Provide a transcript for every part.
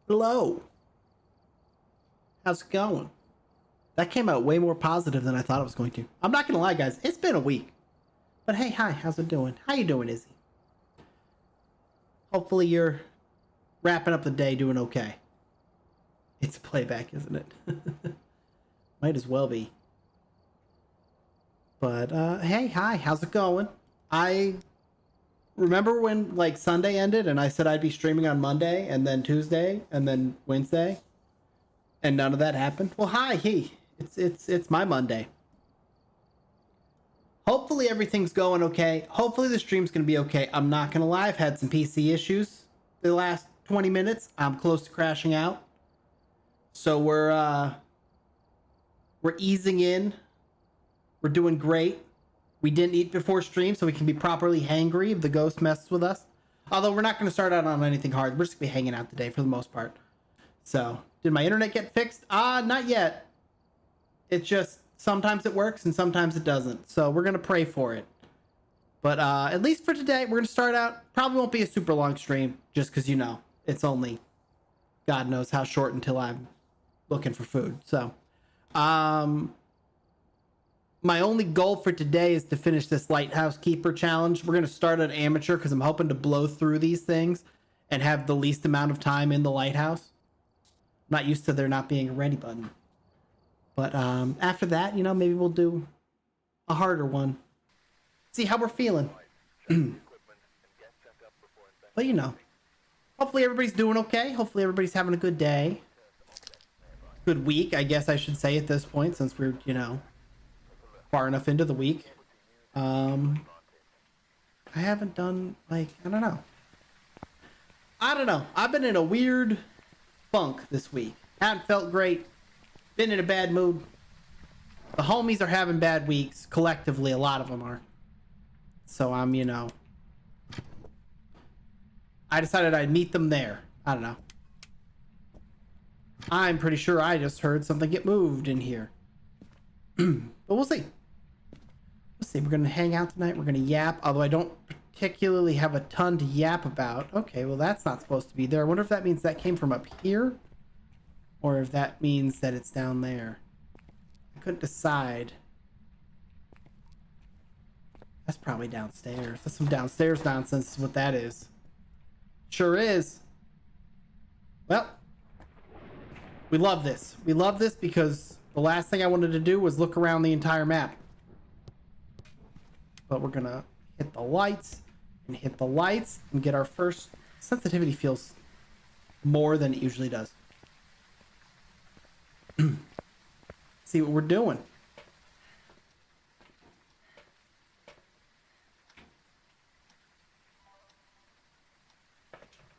Hello. How's it going? That came out way more positive than I thought it was going to. I'm not gonna lie, guys. It's been a week. But hey, hi. How's it doing? How you doing, Izzy? Hopefully you're wrapping up the day doing okay. It's a playback, isn't it? Might as well be. But hey, hi. How's it going? I remember when like Sunday ended and I said I'd be streaming on Monday and then Tuesday and then Wednesday, and none of that happened. Well, hi, hey. It's my Monday. Hopefully everything's going okay. Hopefully the stream's gonna be okay. I'm not gonna lie, I've had some PC issues the last 20 minutes. I'm close to crashing out. So we're easing in. We're doing great. We didn't eat before stream, so we can be properly hangry if the ghost messes with us. Although we're not gonna start out on anything hard. We're just gonna be hanging out today for the most part. So, did my internet get fixed? Not yet. It just, sometimes it works and sometimes it doesn't. So we're going to pray for it. But at least for today, we're going to start out. Probably won't be a super long stream just because, you know, it's only God knows how short until I'm looking for food. So my only goal for today is to finish this Lighthouse Keeper challenge. We're going to start at amateur because I'm hoping to blow through these things and have the least amount of time in the lighthouse. I'm not used to there not being a ready button. But after that, you know, maybe we'll do a harder one. See how we're feeling. But, you know, hopefully everybody's doing okay. Hopefully everybody's having a good day. Good week, I guess I should say at this point, since we're, you know, far enough into the week. I haven't done, like, I don't know. I've been in a weird funk this week. Haven't felt great. Been in a bad mood. The homies are having bad weeks. Collectively, a lot of them are. So I'm, you know, I decided I'd meet them there. I don't know. I'm pretty sure I just heard something get moved in here. But we'll see. We'll see. We're going to hang out tonight. We're going to yap. Although I don't particularly have a ton to yap about. Okay, well, that's not supposed to be there. I wonder if that means that came from up here. Or if that means that it's down there. I couldn't decide. That's probably downstairs. That's some downstairs nonsense is what that is. Sure is. Well, we love this. We love this because the last thing I wanted to do was look around the entire map. But we're gonna hit the lights and hit the lights and get our first... Sensitivity feels more than it usually does. See what we're doing.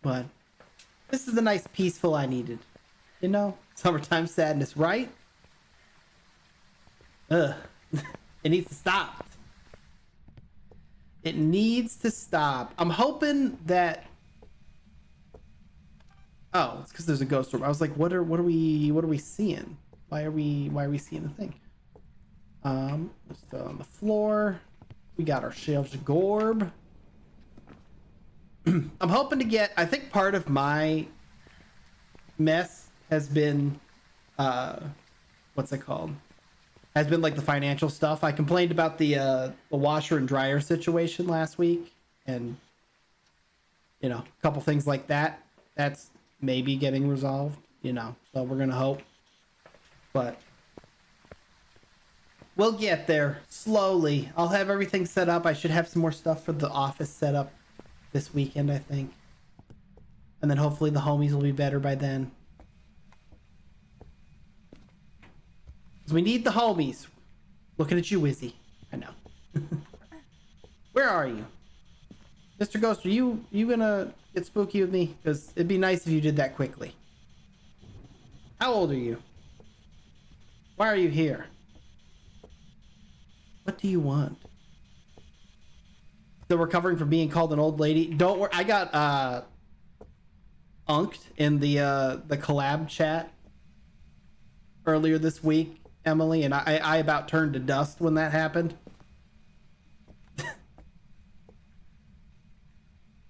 But this is the nice peaceful I needed. You know, summertime sadness, right? Ugh. It needs to stop. It needs to stop. I'm hoping that... Oh, it's because there's a ghost orb. I was like, what are we seeing? Why are we seeing a thing? Let's go on the floor. We got our shelves of gorb. I'm hoping to get, I think part of my mess has been what's it called? Has been like the financial stuff. I complained about the washer and dryer situation last week, and you know, a couple things like that. That's maybe getting resolved, you know, so we're gonna hope, but we'll get there slowly. I'll have everything set up. I should have some more stuff for the office set up this weekend, I think, and then hopefully the homies will be better by then, because we need the homies. Looking at you, Izzy. I know. Where are you, Mr. Ghost? Are you gonna get spooky with me? Because it'd be nice if you did that quickly. How old are you? Why are you here? What do you want? Still recovering from being called an old lady? Don't worry. I got unked in the collab chat earlier this week, Emily, and I about turned to dust when that happened.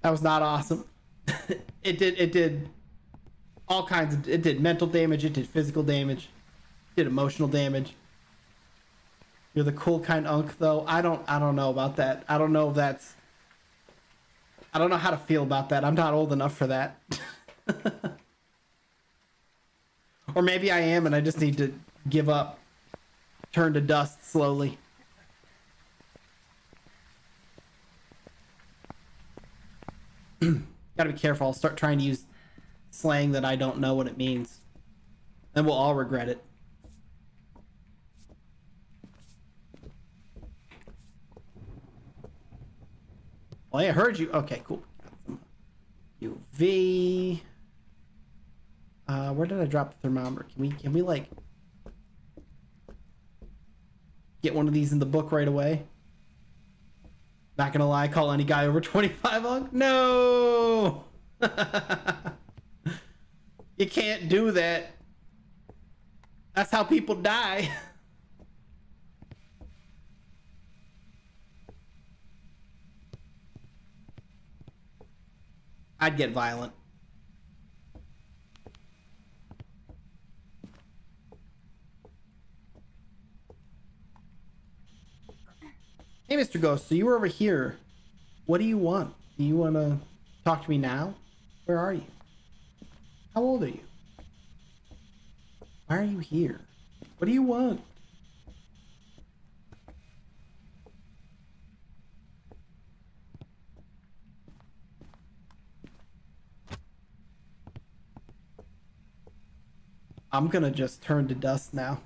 That was not awesome. It did All kinds of, it did mental damage, it did physical damage, it did emotional damage. You're the cool kind unk though. I don't know about that. I don't know if that's, I don't know how to feel about that. I'm not old enough for that. Or maybe I am and I just need to give up, turn to dust slowly. Gotta be careful. I'll start trying to use slang that I don't know what it means. Then we'll all regret it. Oh, I heard you. Okay, cool. UV. Where did I drop the thermometer? Can we like get one of these in the book right away? Not gonna lie, call any guy over 25 unk? No! You can't do that. That's how people die. I'd get violent. Hey, Mr. Ghost, so you were over here. What do you want? Do you want to talk to me now? Where are you? How old are you? Why are you here? What do you want? I'm gonna just turn to dust now.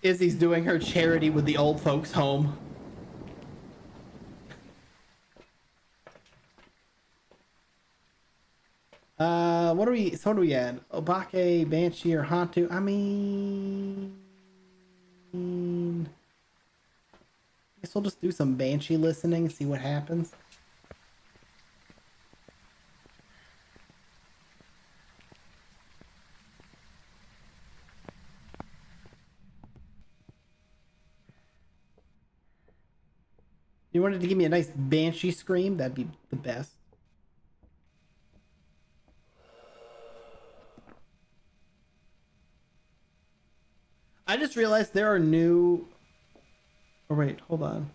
Izzy's doing her charity with the old folks home. What are we at? Obake, Banshee, or Hantu? I mean, I guess we'll just do some Banshee listening, see what happens. You wanted to give me a nice Banshee scream? That'd be the best. I just realized there are new... Oh, wait, hold on.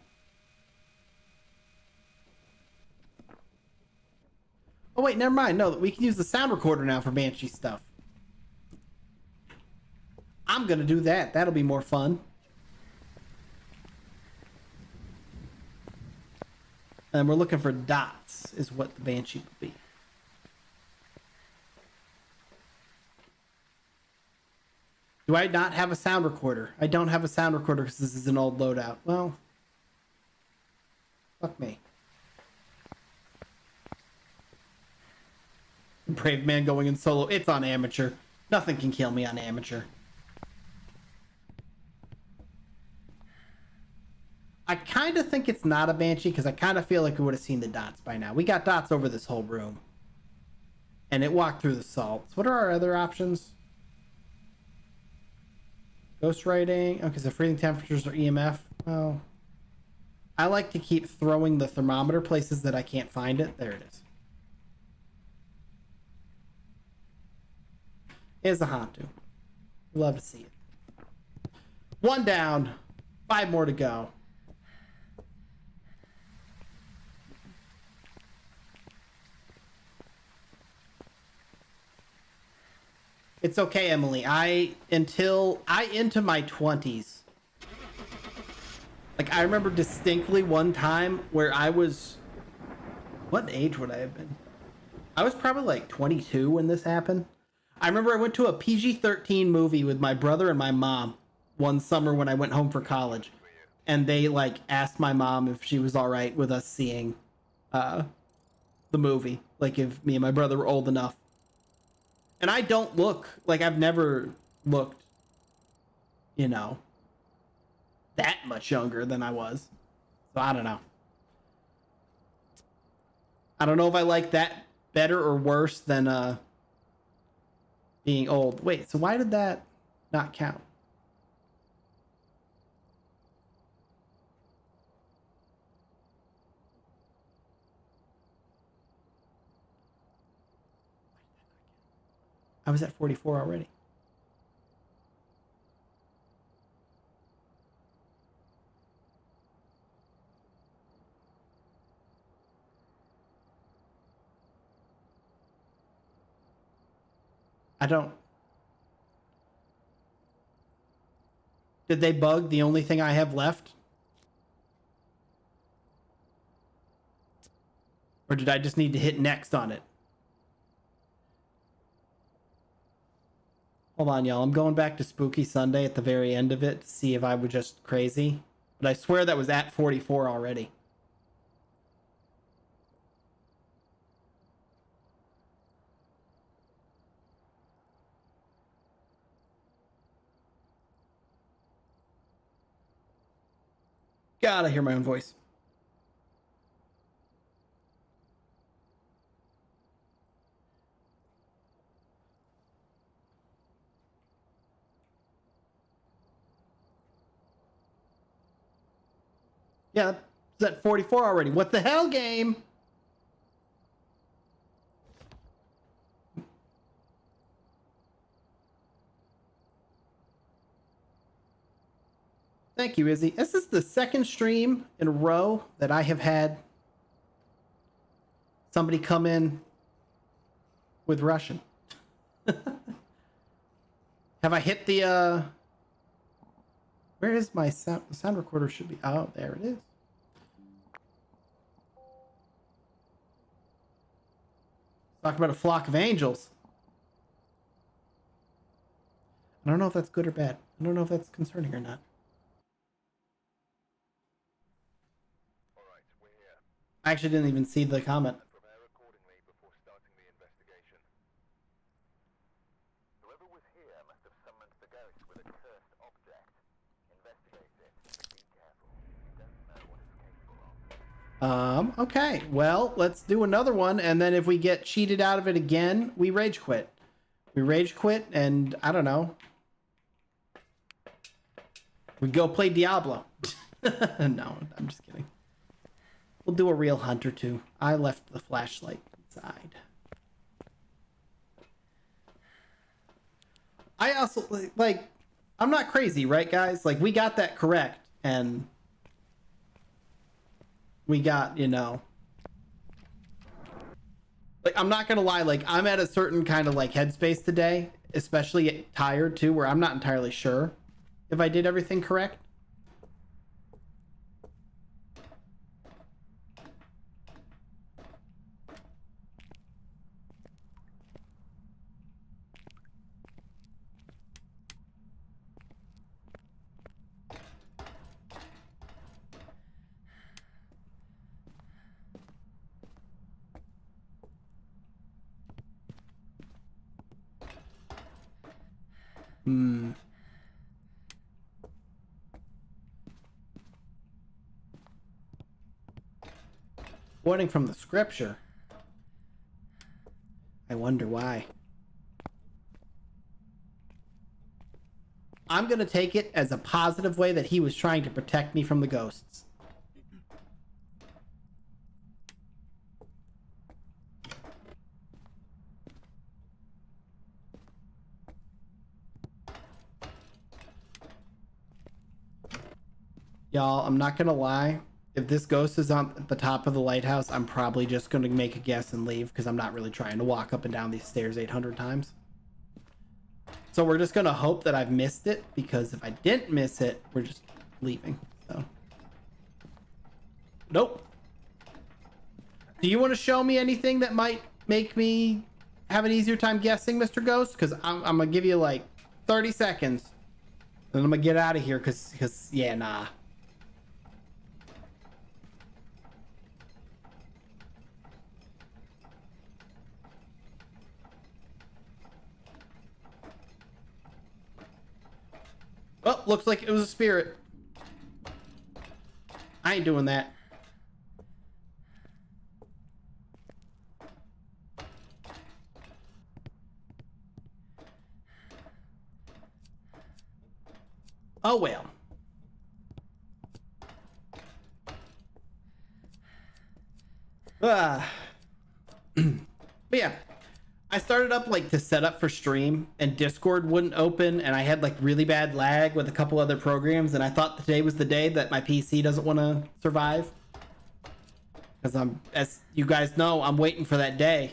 Oh, wait, never mind. No, we can use the sound recorder now for Banshee stuff. I'm gonna do that. That'll be more fun. And we're looking for dots, is what the Banshee would be. Do I not have a sound recorder? I don't have a sound recorder because this is an old loadout. Well, fuck me. Brave man going in solo. It's on amateur. Nothing can kill me on amateur. I kind of think it's not a Banshee because I kind of feel like we would have seen the dots by now. We got dots over this whole room. And it walked through the salts. What are our other options? Ghost writing. Okay, so freezing temperatures or EMF. Oh. I like to keep throwing the thermometer places that I can't find it. There it is. Is a Hantu. Love to see it. One down. 5 more to go. It's okay, Emily. Into my 20s. Like, I remember distinctly one time where I was... What age would I have been? I was probably like 22 when this happened. I remember I went to a PG-13 movie with my brother and my mom one summer when I went home for college. And they, like, asked my mom if she was all right with us seeing the movie. Like, if me and my brother were old enough. And I don't look like I've never looked, you know, that much younger than I was. So I don't know. I don't know if I like that better or worse than being old. Wait, so why did that not count? I was at 44 already. I don't... Did they bug the only thing I have left? Or did I just need to hit next on it? Hold on, y'all. I'm going back to Spooky Sunday at the very end of it to see if I was just crazy. But I swear that was at 44 already. God, I hear my own voice. Yeah, it's at 44 already. What the hell, game? Thank you, Izzy. This is the second stream in a row that I have had somebody come in with Russian. Have I hit the, where is my sound? The sound recorder should be, oh, there it is. Talk about a flock of angels. I don't know if that's good or bad. I don't know if that's concerning or not. I actually didn't even see the comment. Okay. Well, let's do another one, and then if we get cheated out of it again, we rage quit. We rage quit, and I don't know. We go play Diablo. No, I'm just kidding. We'll do a real hunt or two. I left the flashlight inside. I also, like, I'm not crazy, right, guys? Like, we got that correct, and we got, you know... Like, I'm not gonna lie, like, I'm at a certain kind of, like, headspace today, especially tired, too, where I'm not entirely sure if I did everything correct. Quoting from the scripture. I wonder why. I'm going to take it as a positive way that he was trying to protect me from the ghosts. Y'all, I'm not going to lie. If this ghost is on the top of the lighthouse, I'm probably just going to make a guess and leave because I'm not really trying to walk up and down these stairs 800 times. So we're just going to hope that I've missed it, because if I didn't miss it, we're just leaving. So, nope. Do you want to show me anything that might make me have an easier time guessing, Mr. Ghost? Because I'm going to give you like 30 seconds. Then I'm going to get out of here because, yeah, nah. Oh, looks like it was a spirit. I ain't doing that. Oh, well. But yeah, I started up like to set up for stream and Discord wouldn't open and I had like really bad lag with a couple other programs and I thought today was the day that my PC doesn't want to survive. Because as you guys know, I'm waiting for that day.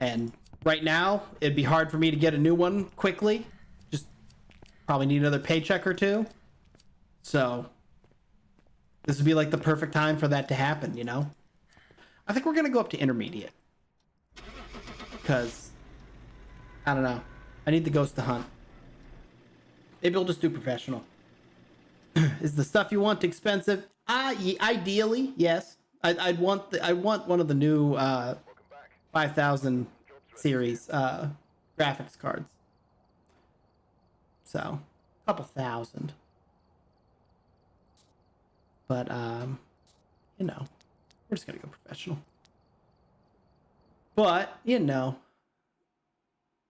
And right now, it'd be hard for me to get a new one quickly. Just probably need another paycheck or two. So this would be like the perfect time for that to happen, you know? I think we're going to go up to intermediate. Because, I don't know. I need the ghost to hunt. Maybe we'll just do professional. Is the stuff you want expensive? Ideally, yes. I want one of the new 5000 series graphics cards. So, a couple thousand. But you know, we're just gonna go professional. But, you know,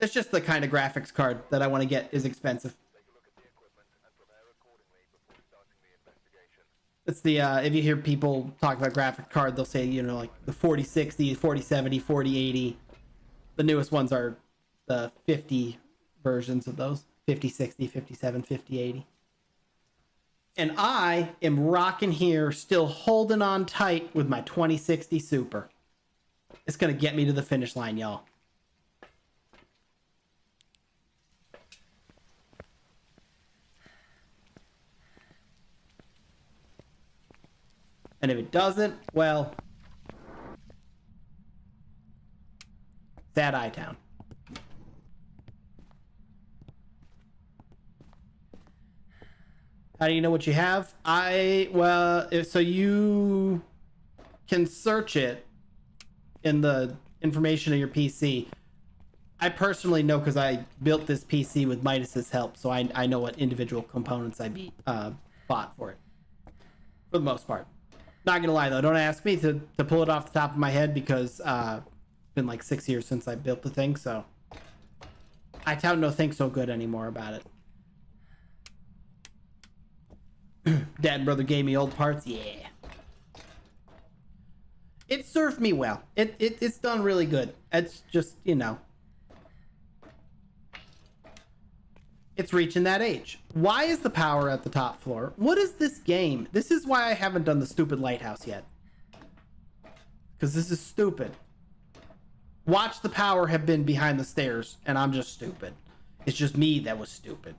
it's just the kind of graphics card that I want to get is expensive. It's the, if you hear people talk about graphic card, they'll say, you know, like the 4060, 4070, 4080. The newest ones are the 50 versions of those. 5060, 57, 5080. And I am rocking here, still holding on tight with my 2060 Super. It's going to get me to the finish line, y'all. And if it doesn't, well, sad I-Town. How do you know what you have? So you can search it in the information of your PC. I personally know because I built this PC with Midas's help, so I know what individual components I bought for it. For the most part. Not gonna lie though, don't ask me to pull it off the top of my head because it's been like 6 years since I built the thing, so I don't know think so good anymore about it. Dad and brother gave me old parts, yeah. It served me well. It's done really good. It's just, you know, it's reaching that age. Why is the power at the top floor? What is this game? This is why I haven't done the stupid lighthouse yet. Because this is stupid. Watch the power have been behind the stairs, and I'm just stupid. It's just me that was stupid.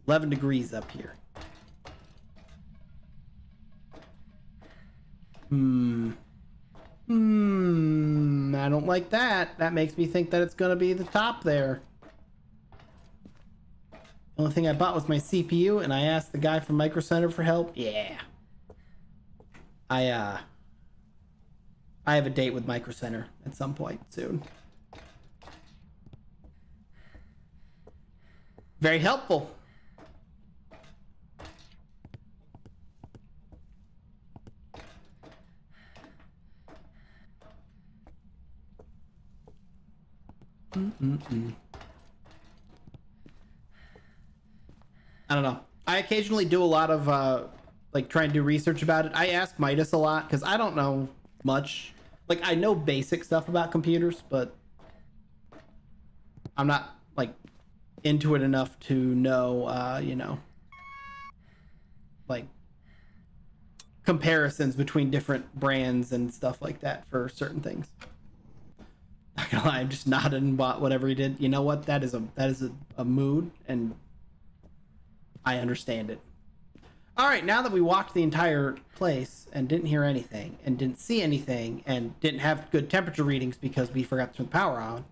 11 degrees up here. I don't like that. That makes me think that it's gonna be the top there. The only thing I bought was my CPU, and I asked the guy from Micro Center for help. Yeah. I have a date with Micro Center at some point soon. Very helpful. I don't know. I occasionally do a lot of like try and do research about it. I ask Midas a lot because I don't know much. Like I know basic stuff about computers, but I'm not like into it enough to know you know, like comparisons between different brands and stuff like that for certain things. Not gonna lie, I'm just nodded and bought whatever he did. You know what? That is a mood, and I understand it. All right, now that we walked the entire place and didn't hear anything and didn't see anything and didn't have good temperature readings because we forgot to turn the power on,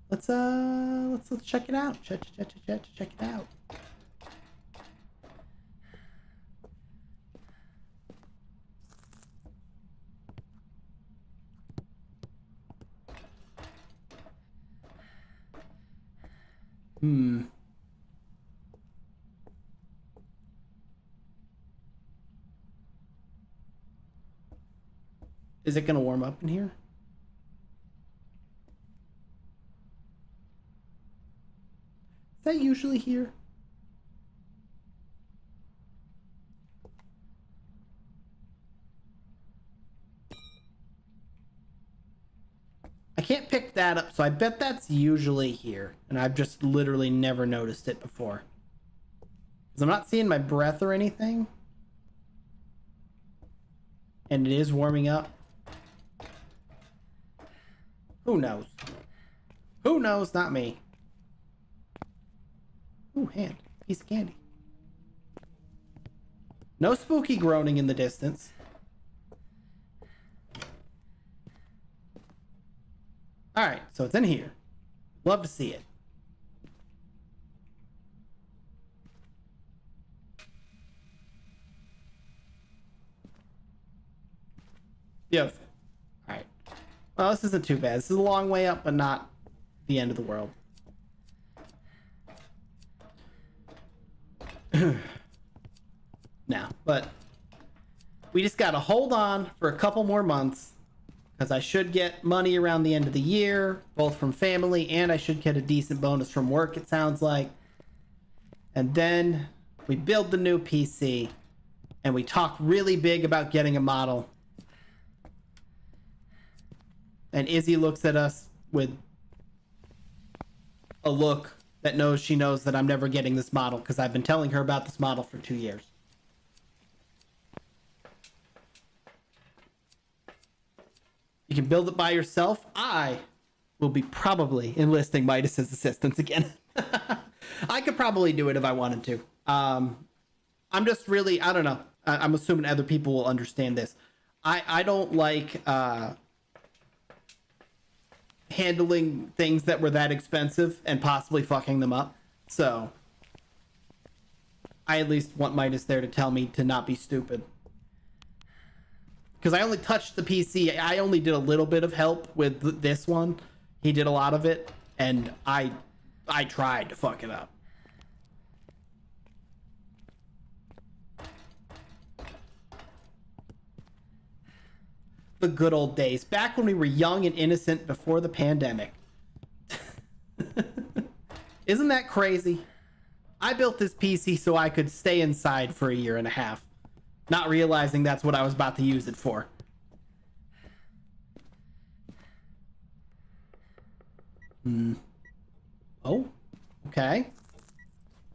let's check it out. Check it out. Is it gonna warm up in here? Is that usually here? that up. So I bet that's usually here. And I've just literally never noticed it before. Because I'm not seeing my breath or anything. And it is warming up. Who knows? Who knows? Not me. Ooh, hand. Piece of candy. No spooky groaning in the distance. Alright, so it's in here. Love to see it. Beautiful. Alright. Well, this isn't too bad. This is a long way up, but not the end of the world. Now, but we just gotta hold on for a couple more months, because I should get money around the end of the year, both from family, and I should get a decent bonus from work, it sounds like. And then we build the new PC, and we talk really big about getting a model. And Izzy looks at us with a look that knows she knows that I'm never getting this model, because I've been telling her about this model for 2 years. You can build it by yourself. I will be probably enlisting Midas's assistance again. I could probably do it if I wanted to. I'm just really, I don't know. I'm assuming other people will understand this. I don't like handling things that were that expensive and possibly fucking them up. So I at least want Midas there to tell me to not be stupid. Because I only touched the PC. I only did a little bit of help with this one. He did a lot of it, and I tried to fuck it up. The good old days. Back when we were young and innocent before the pandemic. Isn't that crazy? I built this PC so I could stay inside for a year and a half. Not realizing that's what I was about to use it for. Oh, okay.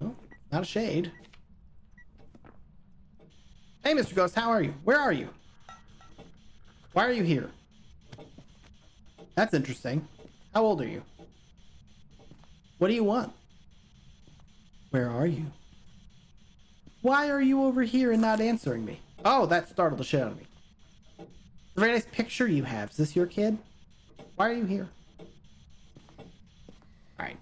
Oh, not a shade. Hey, Mr. Ghost, how are you? Where are you? Why are you here? That's interesting. How old are you? What do you want? Where are you? Why are you over here and not answering me? Oh, that startled the shit out of me. It's a very nice picture you have. Is this your kid? Why are you here? Alright.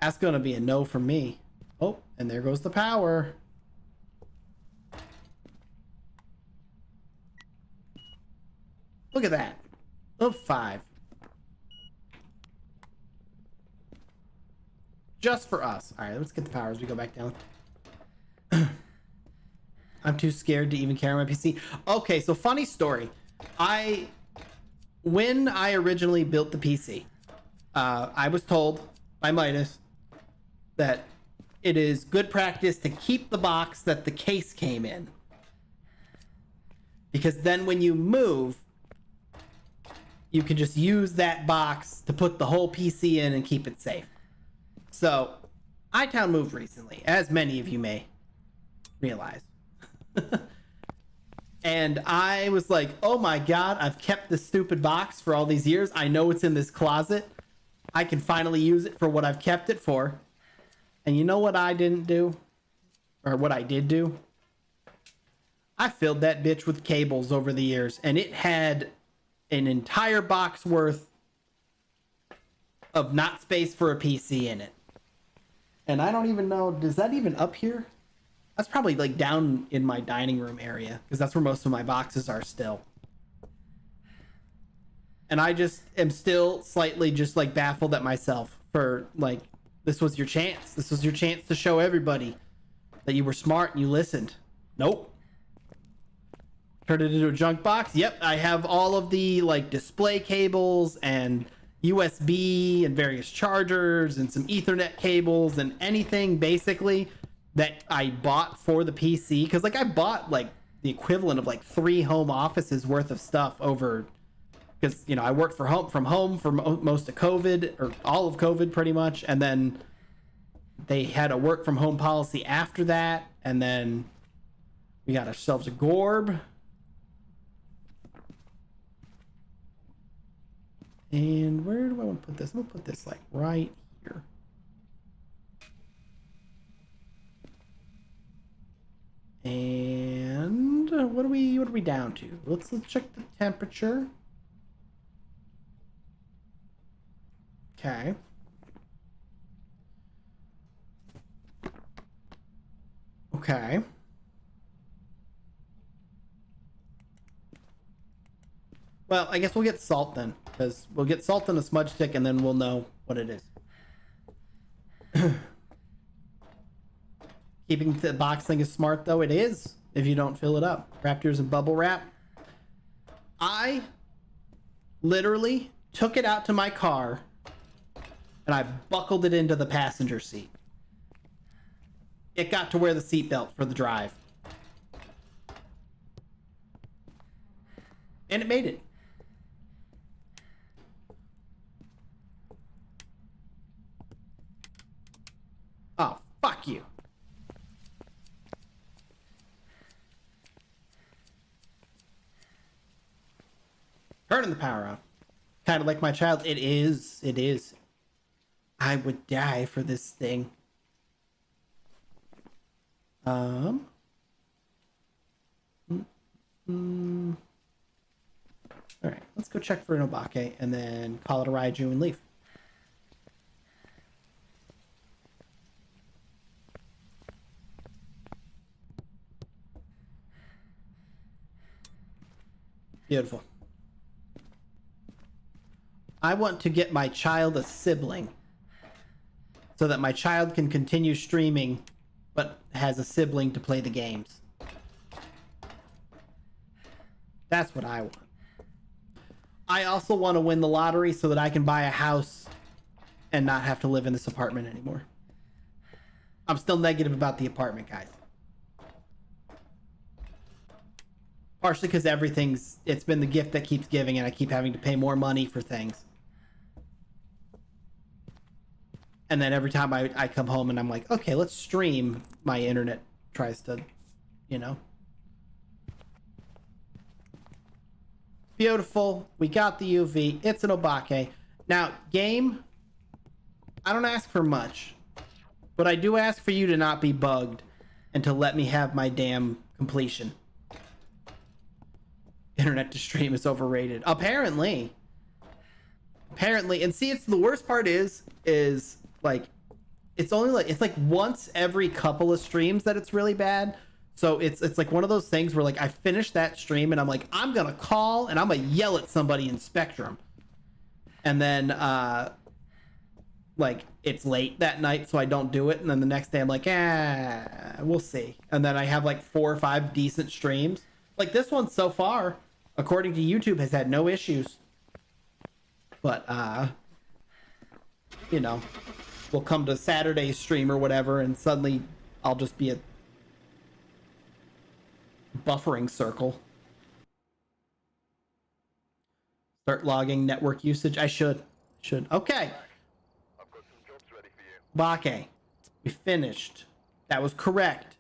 That's gonna be a no from me. Oh, and there goes the power. Look at that. Oh, 5. Just for us. All right, let's get the power as we go back down. I'm too scared to even carry my PC. Okay, so funny story. When I originally built the PC, I was told by Midas that it is good practice to keep the box that the case came in. Because then when you move, you can just use that box to put the whole PC in and keep it safe. So, iTown moved recently, as many of you may realize. And I was like, oh my god, I've kept this stupid box for all these years. I know it's in this closet. I can finally use it for what I've kept it for. And you know what I didn't do? Or what I did do? I filled that bitch with cables over the years, and it had an entire box worth of not space for a PC in it. And I don't even know, is that even up here? That's probably like down in my dining room area, because that's where most of my boxes are still. And I just am still slightly just like baffled at myself for like, this was your chance. This was your chance to show everybody that you were smart and you listened. Nope. Turned it into a junk box. Yep, I have all of the like display cables and USB and various chargers and some Ethernet cables and anything basically that I bought for the PC. Because like I bought like the equivalent of like 3 home offices worth of stuff over, because you know I worked from home for most of COVID, or all of COVID pretty much, and then they had a work from home policy after that, and then we got ourselves a Gorb. And where do I want to put this? I'm gonna put this like right here. And what are we down to? Let's check the temperature. Okay. Okay. Well, I guess we'll get salt then, because we'll get salt and a smudge stick, and then we'll know what it is. Keeping the box thing is smart, though. It is, if you don't fill it up. Wrapped yours in bubble wrap. I literally took it out to my car, and I buckled it into the passenger seat. It got to wear the seatbelt for the drive. And it made it. Oh, fuck you. Turning the power on. Kind of like my child. It is. It is. I would die for this thing. All right, let's go check for an Obake and then call it a Raiju and leave. Beautiful. I want to get my child a sibling so that my child can continue streaming but has a sibling to play the games. That's what I want. I also want to win the lottery so that I can buy a house and not have to live in this apartment anymore. I'm still negative about the apartment, guys. Partially because it's been the gift that keeps giving, and I keep having to pay more money for things. And then every time I come home and I'm like, okay, let's stream, my internet tries to, you know. Beautiful. We got the UV. It's an Obake. Now, game, I don't ask for much, but I do ask for you to not be bugged and to let me have my damn completion. Internet to stream is overrated. Apparently. And see, it's the worst part is like, it's like once every couple of streams that it's really bad. So it's like one of those things where like I finish that stream and I'm like, I'm gonna call and I'm gonna yell at somebody in Spectrum. And then like it's late that night, so I don't do it. And then the next day I'm like, we'll see. And then I have like 4 or 5 decent streams. Like this one so far, according to YouTube, has had no issues. But you know, we'll come to Saturday's stream or whatever, and suddenly I'll just be a buffering circle. Start logging network usage. I should. Okay. I've got some jobs ready for you. Bake. We finished. That was correct.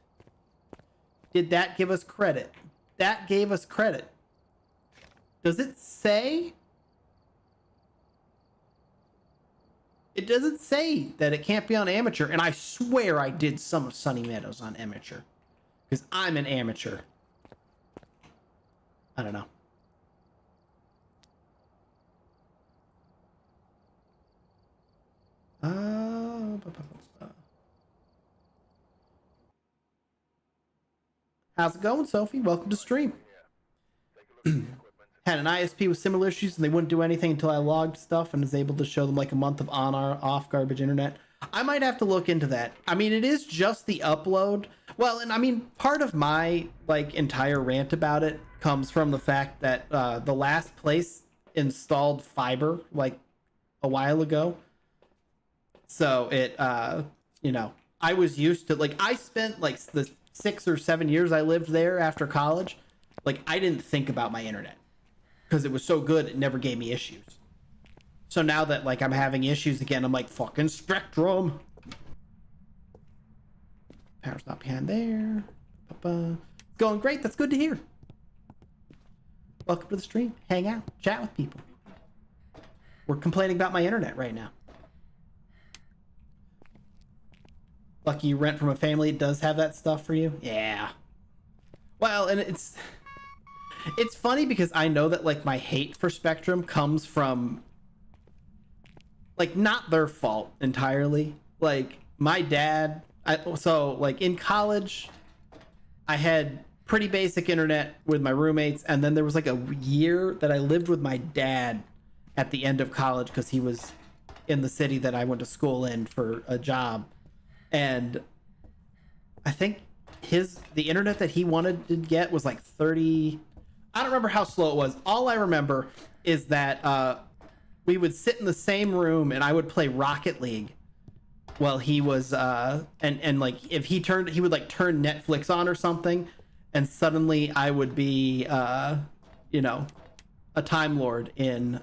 Did that give us credit? That gave us credit. Does it say? It doesn't say that it can't be on amateur, and I swear I did some of Sunny Meadows on amateur. Because I'm an amateur. I don't know. How's it going, Sophie? Welcome to stream. Had an ISP with similar issues and they wouldn't do anything until I logged stuff and was able to show them like a month of on or off garbage internet. I might have to look into that. I mean, it is just the upload. Well, and I mean, part of my like entire rant about it comes from the fact that the last place installed fiber like a while ago. So it, you know, I was used to like, I spent like the 6 or 7 years I lived there after college, like I didn't think about my internet because it was so good it never gave me issues. So now that like I'm having issues again, I'm like, fucking Spectrum. Power's not behind there. Going great. That's good to hear. Welcome to the stream. Hang out, chat with people. We're complaining about my internet right now. Lucky you rent from a family that does have that stuff for you. Yeah. Well, and it's funny because I know that like my hate for Spectrum comes from like not their fault entirely. Like my dad, so like in college, I had pretty basic internet with my roommates, and then there was like a year that I lived with my dad at the end of college because he was in the city that I went to school in for a job. And I think the internet that he wanted to get was like 30. I don't remember how slow it was. All I remember is that we would sit in the same room and I would play Rocket League while he was and like if he would like turn Netflix on or something, and suddenly I would be you know, a Time Lord in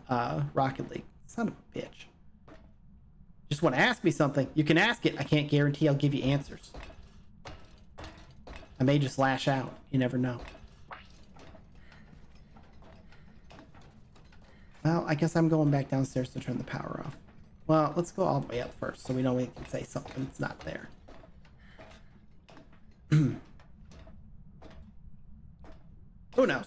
Rocket League. Son of a bitch. Just want to ask me something. You can ask it. I can't guarantee I'll give you answers. I may just lash out. You never know. Well, I guess I'm going back downstairs to turn the power off. Well, let's go all the way up first so we know we can say something that's not there. Who knows?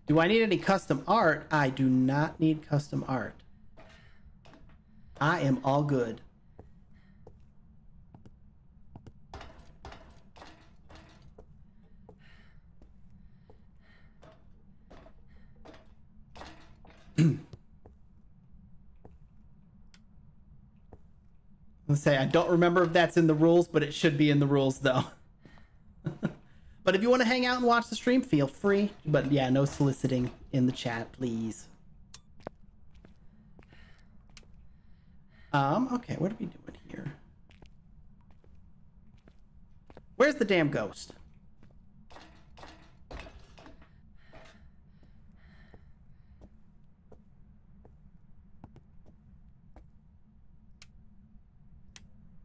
Do I need any custom art? I do not need custom art. I am all good. Let's say I don't remember if that's in the rules, but it should be in the rules though. But if you want to hang out and watch the stream, feel free. But yeah, no soliciting in the chat, please. Okay, what are we doing here? Where's the damn ghost?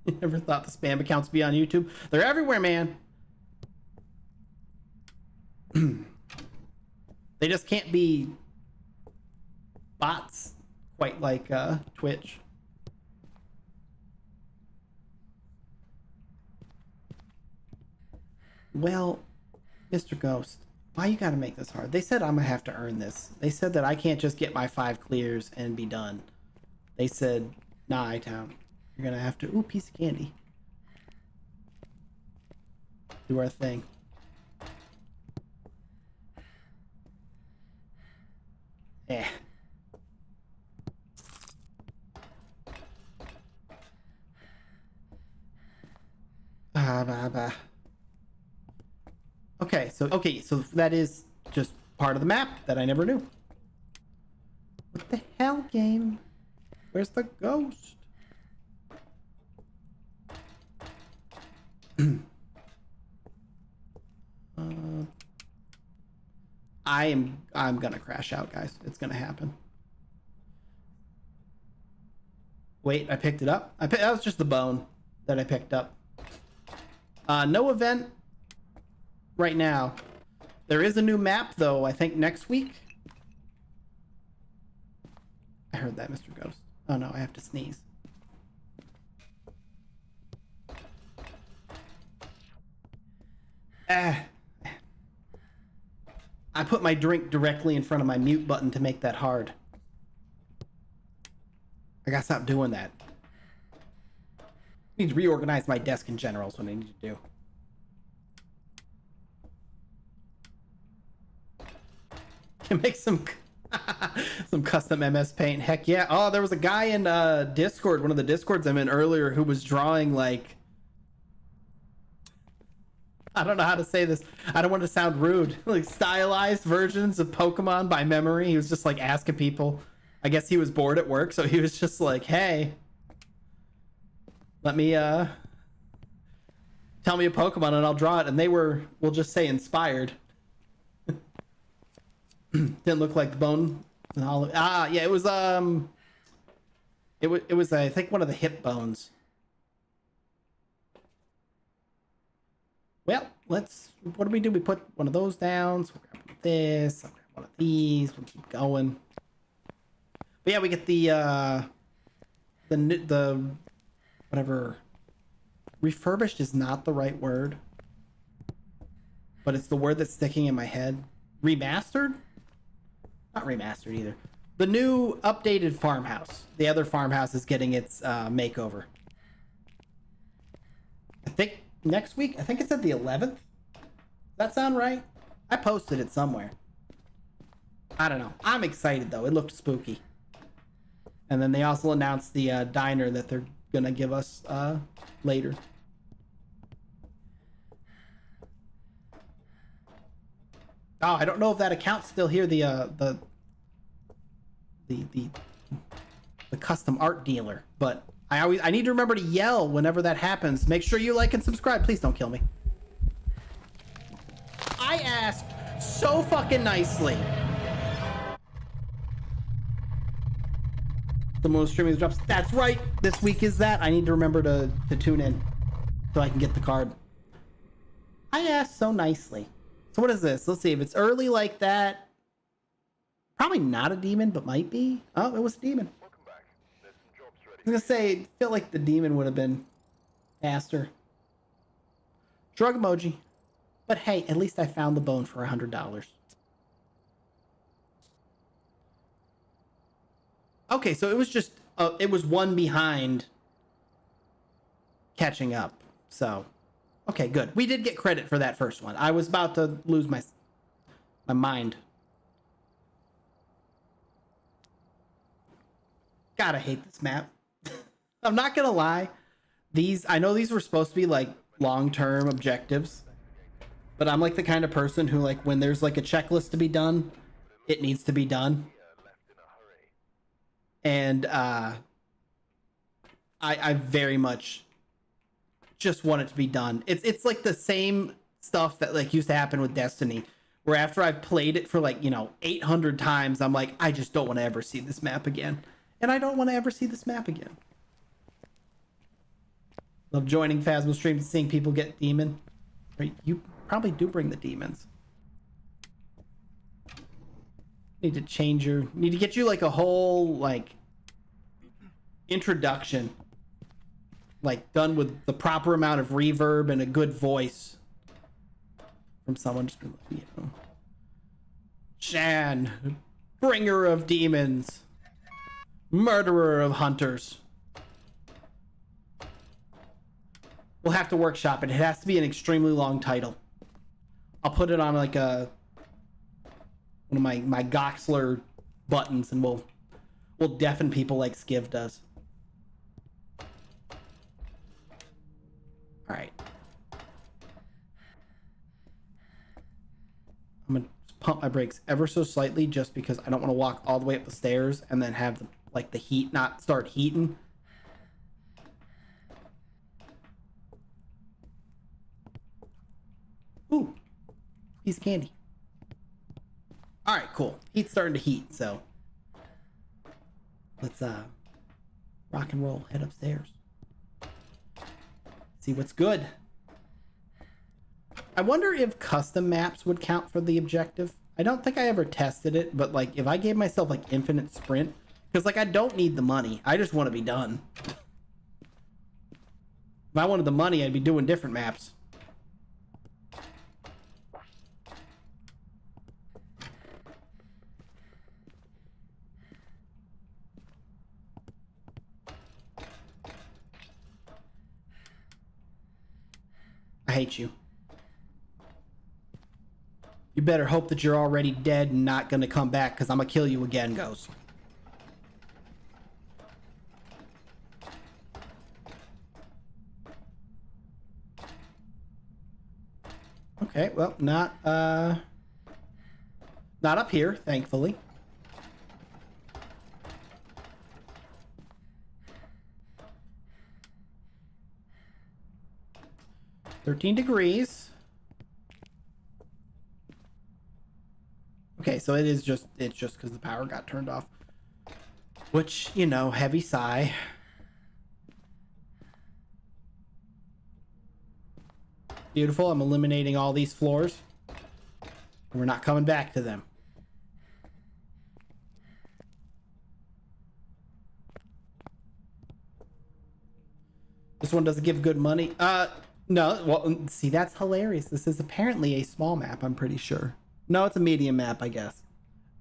You never thought the spam accounts be on YouTube? They're everywhere, man. They just can't be bots quite like Twitch. Well, Mr. Ghost, why you gotta make this hard? They said I'm gonna have to earn this. They said that I can't just get my 5 clears and be done. They said, nah, iTown, you're gonna have to, ooh, piece of candy. Do our thing. Eh. Okay, so that is just part of the map that I never knew. What the hell, game? Where's the ghost? I'm gonna crash out, guys. It's gonna happen. Wait, I picked it up? That was just the bone that I picked up. No event right now. There is a new map, though, I think next week. I heard that, Mr. Ghost. Oh, no, I have to sneeze. I put my drink directly in front of my mute button to make that hard. I gotta stop doing that. I need to reorganize my desk in general is what I need to do. Can make some some custom MS Paint. Heck yeah. Oh, there was a guy in Discord, one of the Discords I'm in earlier, who was drawing like I don't know how to say this. I don't want to sound rude. Like stylized versions of Pokemon by memory. He was just like asking people. I guess he was bored at work, so he was just like, "Hey, let me tell me a Pokemon and I'll draw it." And they were, we'll just say, inspired. Didn't look like the bone. Yeah, it was it was I think one of the hip bones. Well, let's, what do? We put one of those down. So we'll grab this, I'll grab one of these, we'll keep going. But yeah, we get the whatever, refurbished is not the right word, but it's the word that's sticking in my head. Remastered? Not remastered either. The new updated farmhouse. The other farmhouse is getting its makeover. I think next week. I think it's at the 11th. Does that sound right? I posted it somewhere. I don't know. I'm excited though. It looked spooky. And then they also announced the diner that they're gonna give us later. Oh, I don't know if that account's still here. The custom art dealer, but I need to remember to yell whenever that happens. Make sure you like and subscribe. Please don't kill me. I asked so fucking nicely. The most streaming drops. That's right. This week is that. I need to remember to tune in so I can get the card. I asked so nicely. So what is this? Let's see if it's early like that. Probably not a demon, but might be. Oh, it was a demon. Welcome back. There's some jobs ready. I was gonna say, I feel like the demon would have been faster. Drug emoji. But hey, at least I found the bone for $100. Okay, so it was just, it was one behind catching up. So, okay, good. We did get credit for that first one. I was about to lose my mind. God, I hate this map. I'm not gonna lie. I know these were supposed to be like long-term objectives, but I'm like the kind of person who, like, when there's like a checklist to be done, it needs to be done. And I very much just want it to be done. It's like the same stuff that like used to happen with Destiny, where after I've played it for like, 800 times, I'm like, I just don't want to ever see this map again. And I don't want to ever see this map again. Love joining Phasmo streams and seeing people get demon. You probably do bring the demons. Need to get you like a whole like introduction, like done with the proper amount of reverb and a good voice from someone. Just Shan, bringer of demons, murderer of hunters. We'll have to workshop it. It has to be an extremely long title. I'll put it on like one of my Goxler buttons, and we'll deafen people like Skiv does. All right. I'm gonna pump my brakes ever so slightly, just because I don't want to walk all the way up the stairs and then have the heat not start heating. Ooh, piece of candy. All right, cool. Heat's starting to heat, so let's rock and roll. Head upstairs. See what's good. I wonder if custom maps would count for the objective. I don't think I ever tested it, but like if I gave myself like infinite sprint, because like I don't need the money. I just want to be done. If I wanted the money, I'd be doing different maps. I hate you. You better hope that you're already dead and not gonna come back, because I'm gonna kill you again, Ghost. Okay, well, not up here, thankfully. $13 degrees. Okay, so it's just because the power got turned off. Which, you know, heavy sigh. Beautiful. I'm eliminating all these floors. We're not coming back to them. This one doesn't give good money. No. Well, see, that's hilarious. This is apparently a small map, I'm pretty sure. No, it's a medium map, I guess.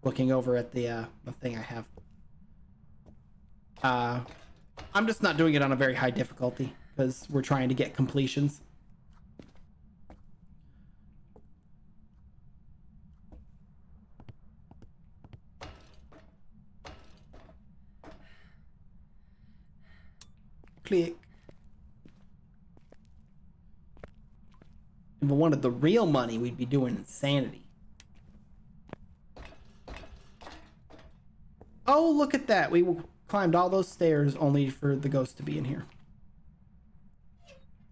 Looking over at the thing I have. I'm just not doing it on a very high difficulty because we're trying to get completions. Click. If we wanted the real money, we'd be doing insanity. Oh, look at that. We climbed all those stairs only for the ghost to be in here.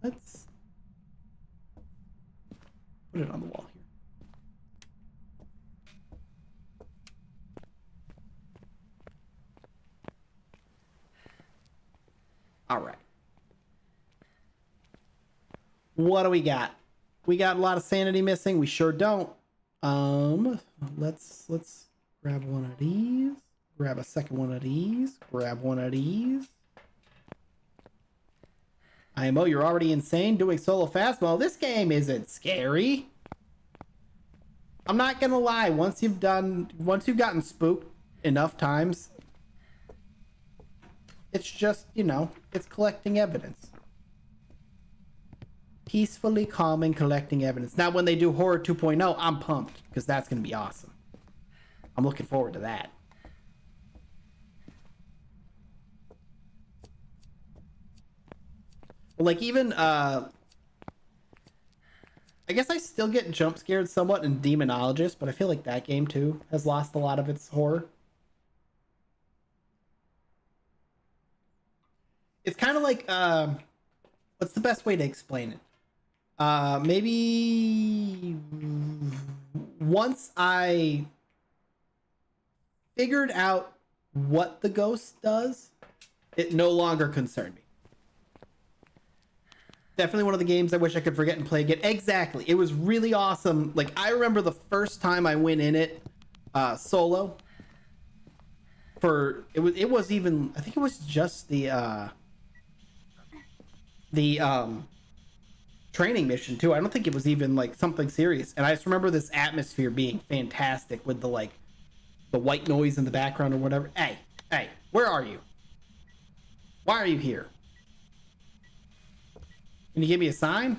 Let's put it on the wall here. All right. What do we got? We got a lot of sanity missing. We sure don't. Let's grab one of these. Grab a second one of these. Grab one of these. IMO, you're already insane doing solo Phasmo. This game isn't scary. I'm not gonna lie. Once you've gotten spooked enough times, it's just, you know, it's collecting evidence. Peacefully, calming, collecting evidence. Now, when they do Horror 2.0, I'm pumped because that's gonna be awesome. I'm looking forward to that. Like, even I guess I still get jump scared somewhat in Demonologist, but I feel like that game too has lost a lot of its horror. It's kind of like what's the best way to explain it? Maybe once I figured out what the ghost does, it no longer concerned me. Definitely one of the games I wish I could forget and play again. Exactly. It was really awesome. Like, I remember the first time I went in it solo. It was even, I think it was just the training mission too. I don't think it was even like something serious. And I just remember this atmosphere being fantastic with the white noise in the background or whatever. Hey, where are you? Why are you here? Can you give me a sign?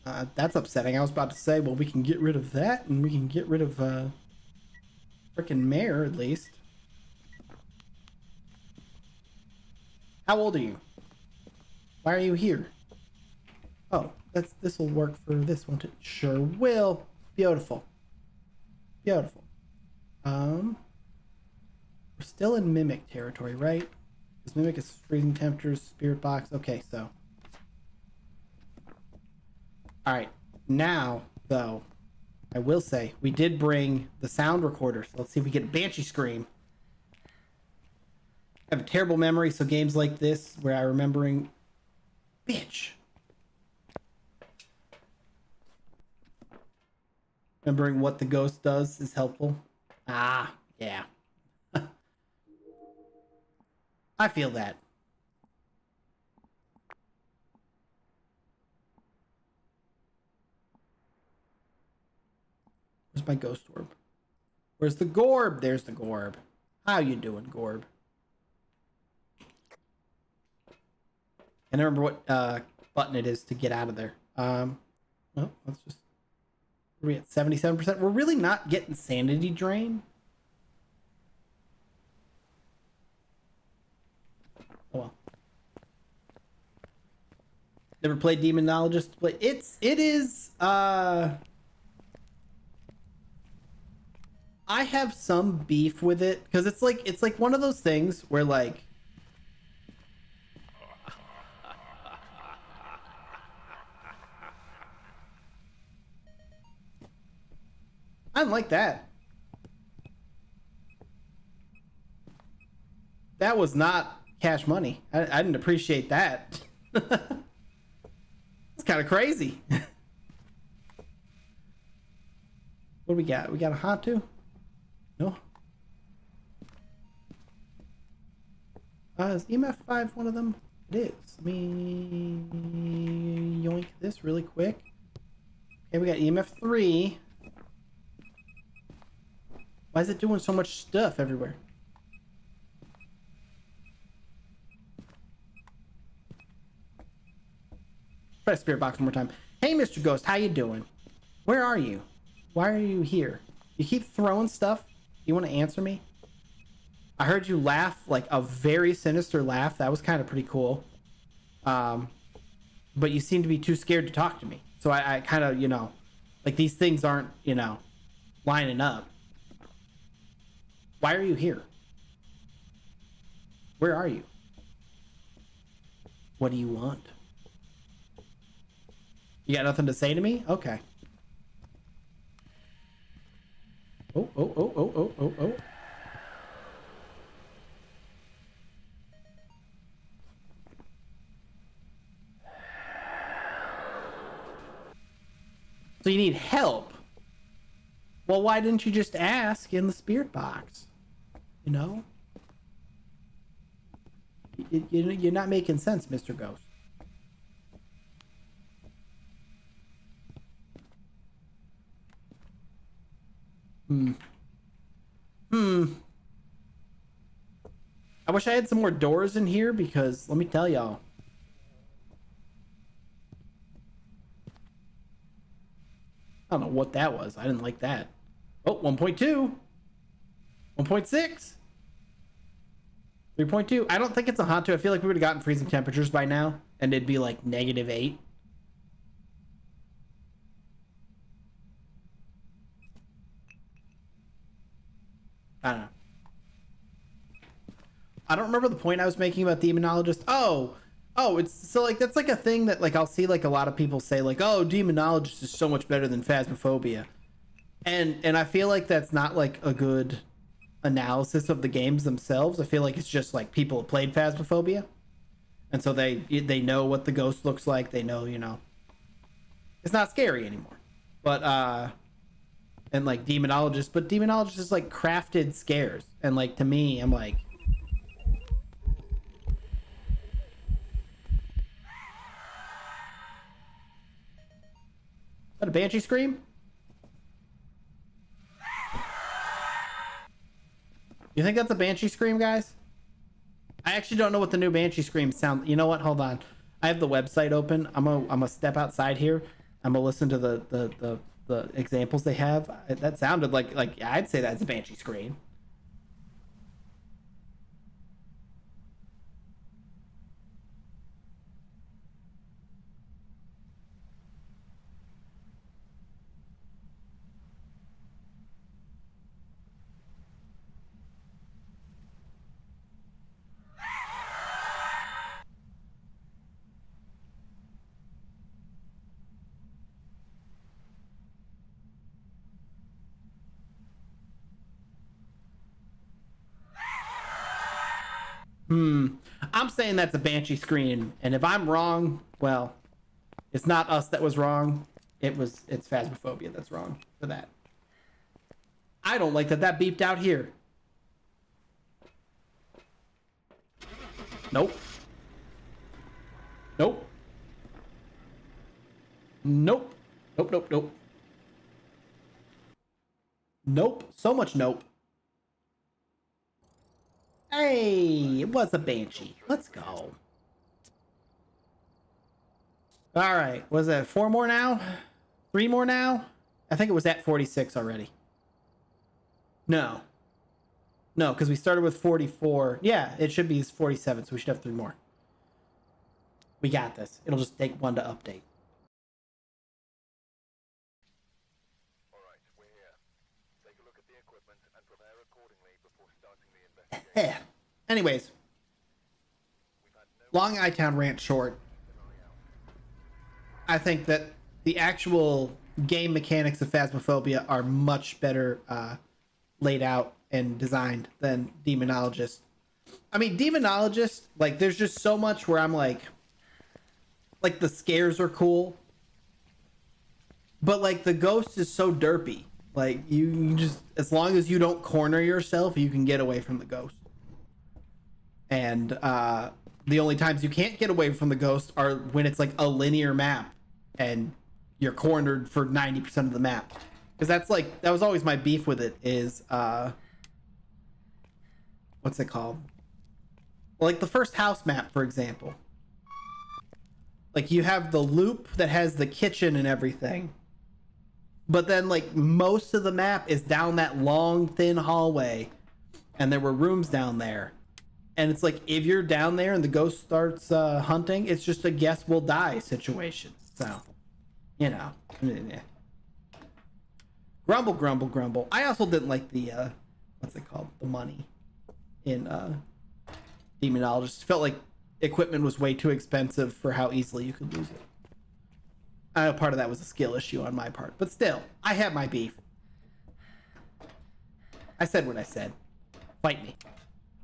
That's upsetting. I was about to say, well, we can get rid of that, and we can get rid of frickin' mayor at least. How old are you? Why are you here? Oh, this will work for this one too. Sure will. Beautiful. Beautiful. We're still in mimic territory, right? This mimic is freezing temperatures, spirit box. Okay, so. Alright, now, though, I will say, we did bring the sound recorder. So let's see if we get a Banshee scream. I have a terrible memory, so games like this, where I'm remembering... Bitch! Remembering what the ghost does is helpful. Ah, yeah. I feel that. Where's my ghost orb? Where's the Gorb? There's the Gorb. How you doing, Gorb? And I remember what button it is to get out of there. Well, let's just... Are we at 77%? We're really not getting sanity drain. Oh well. Never played Demonologist, but it is I have some beef with it because it's like one of those things where like I didn't like that. That was not cash money. I didn't appreciate that. It's kind of crazy. What do we got? We got a Hantu? No. Is EMF 5 one of them? It is. Let me yoink this really quick. Okay, we got EMF 3. Why is it doing so much stuff everywhere? Try spirit box one more time. Hey, Mr. Ghost, how you doing? Where are you? Why are you here? You keep throwing stuff. You want to answer me? I heard you laugh, like a very sinister laugh. That was kind of pretty cool. But you seem to be too scared to talk to me. So I kind of, you know, like these things aren't, you know, lining up. Why are you here? Where are you? What do you want? You got nothing to say to me? Okay. Oh, oh, oh, oh, oh, oh, oh. So you need help? Well, why didn't you just ask in the spirit box? You know? You're not making sense, Mr. Ghost. I wish I had some more doors in here because let me tell y'all. I don't know what that was. I didn't like that. Oh, 1.2. 1.6. 3.2. I don't think it's a Hantu. I feel like we would have gotten freezing temperatures by now and it'd be like -8. I don't know. I don't remember the point I was making about Demonologist. Oh, it's so like that's like a thing that like I'll see like a lot of people say like, oh, Demonologist is so much better than Phasmophobia, and I feel like that's not like a good analysis of the games themselves. I feel like it's just like people have played Phasmophobia, and so they know what the ghost looks like. They know, you know, it's not scary anymore. But and like Demonologist, but Demonologist is like crafted scares, and like to me, I'm like. Is that a Banshee scream? You think that's a Banshee scream, guys? I actually don't know what the new Banshee screams sound. You know what? Hold on. I have the website open. I'm gonna step outside here. I'm gonna listen to the examples they have. That sounded like I'd say that's a Banshee scream. I'm saying that's a Banshee scream, and if I'm wrong, well, it's not us that was wrong. It's Phasmophobia that's wrong for that. I don't like that beeped out here. Nope. Nope. Nope. Nope, nope, nope. Nope. So much nope. Hey, it was a Banshee. Let's go. All right. Was it 4 more now? 3 more now? I think it was at 46 already. No. No, because we started with 44. Yeah, it should be 47, so we should have 3 more. We got this. It'll just take one to update. Alright, we're here. Take a look at the equipment and prepare accordingly before starting the investigation. Anyways, long I-Town rant short. I think that the actual game mechanics of Phasmophobia are much better laid out and designed than Demonologist. I mean, Demonologist, like, there's just so much where I'm like the scares are cool, but like the ghost is so derpy. Like you just, as long as you don't corner yourself, you can get away from the ghost. And the only times you can't get away from the ghost are when it's like a linear map and you're cornered for 90% of the map. Because that's like, that was always my beef with it is what's it called? Well, like the first house map, for example. Like you have the loop that has the kitchen and everything. But then like most of the map is down that long thin hallway and there were rooms down there. And it's like if you're down there and the ghost starts hunting, it's just a guess we'll die situation. So, you know. Grumble, grumble, grumble. I also didn't like the what's it called? The money in Demonologist. Felt like equipment was way too expensive for how easily you could lose it. I know part of that was a skill issue on my part, but still, I have my beef. I said what I said. Fight me.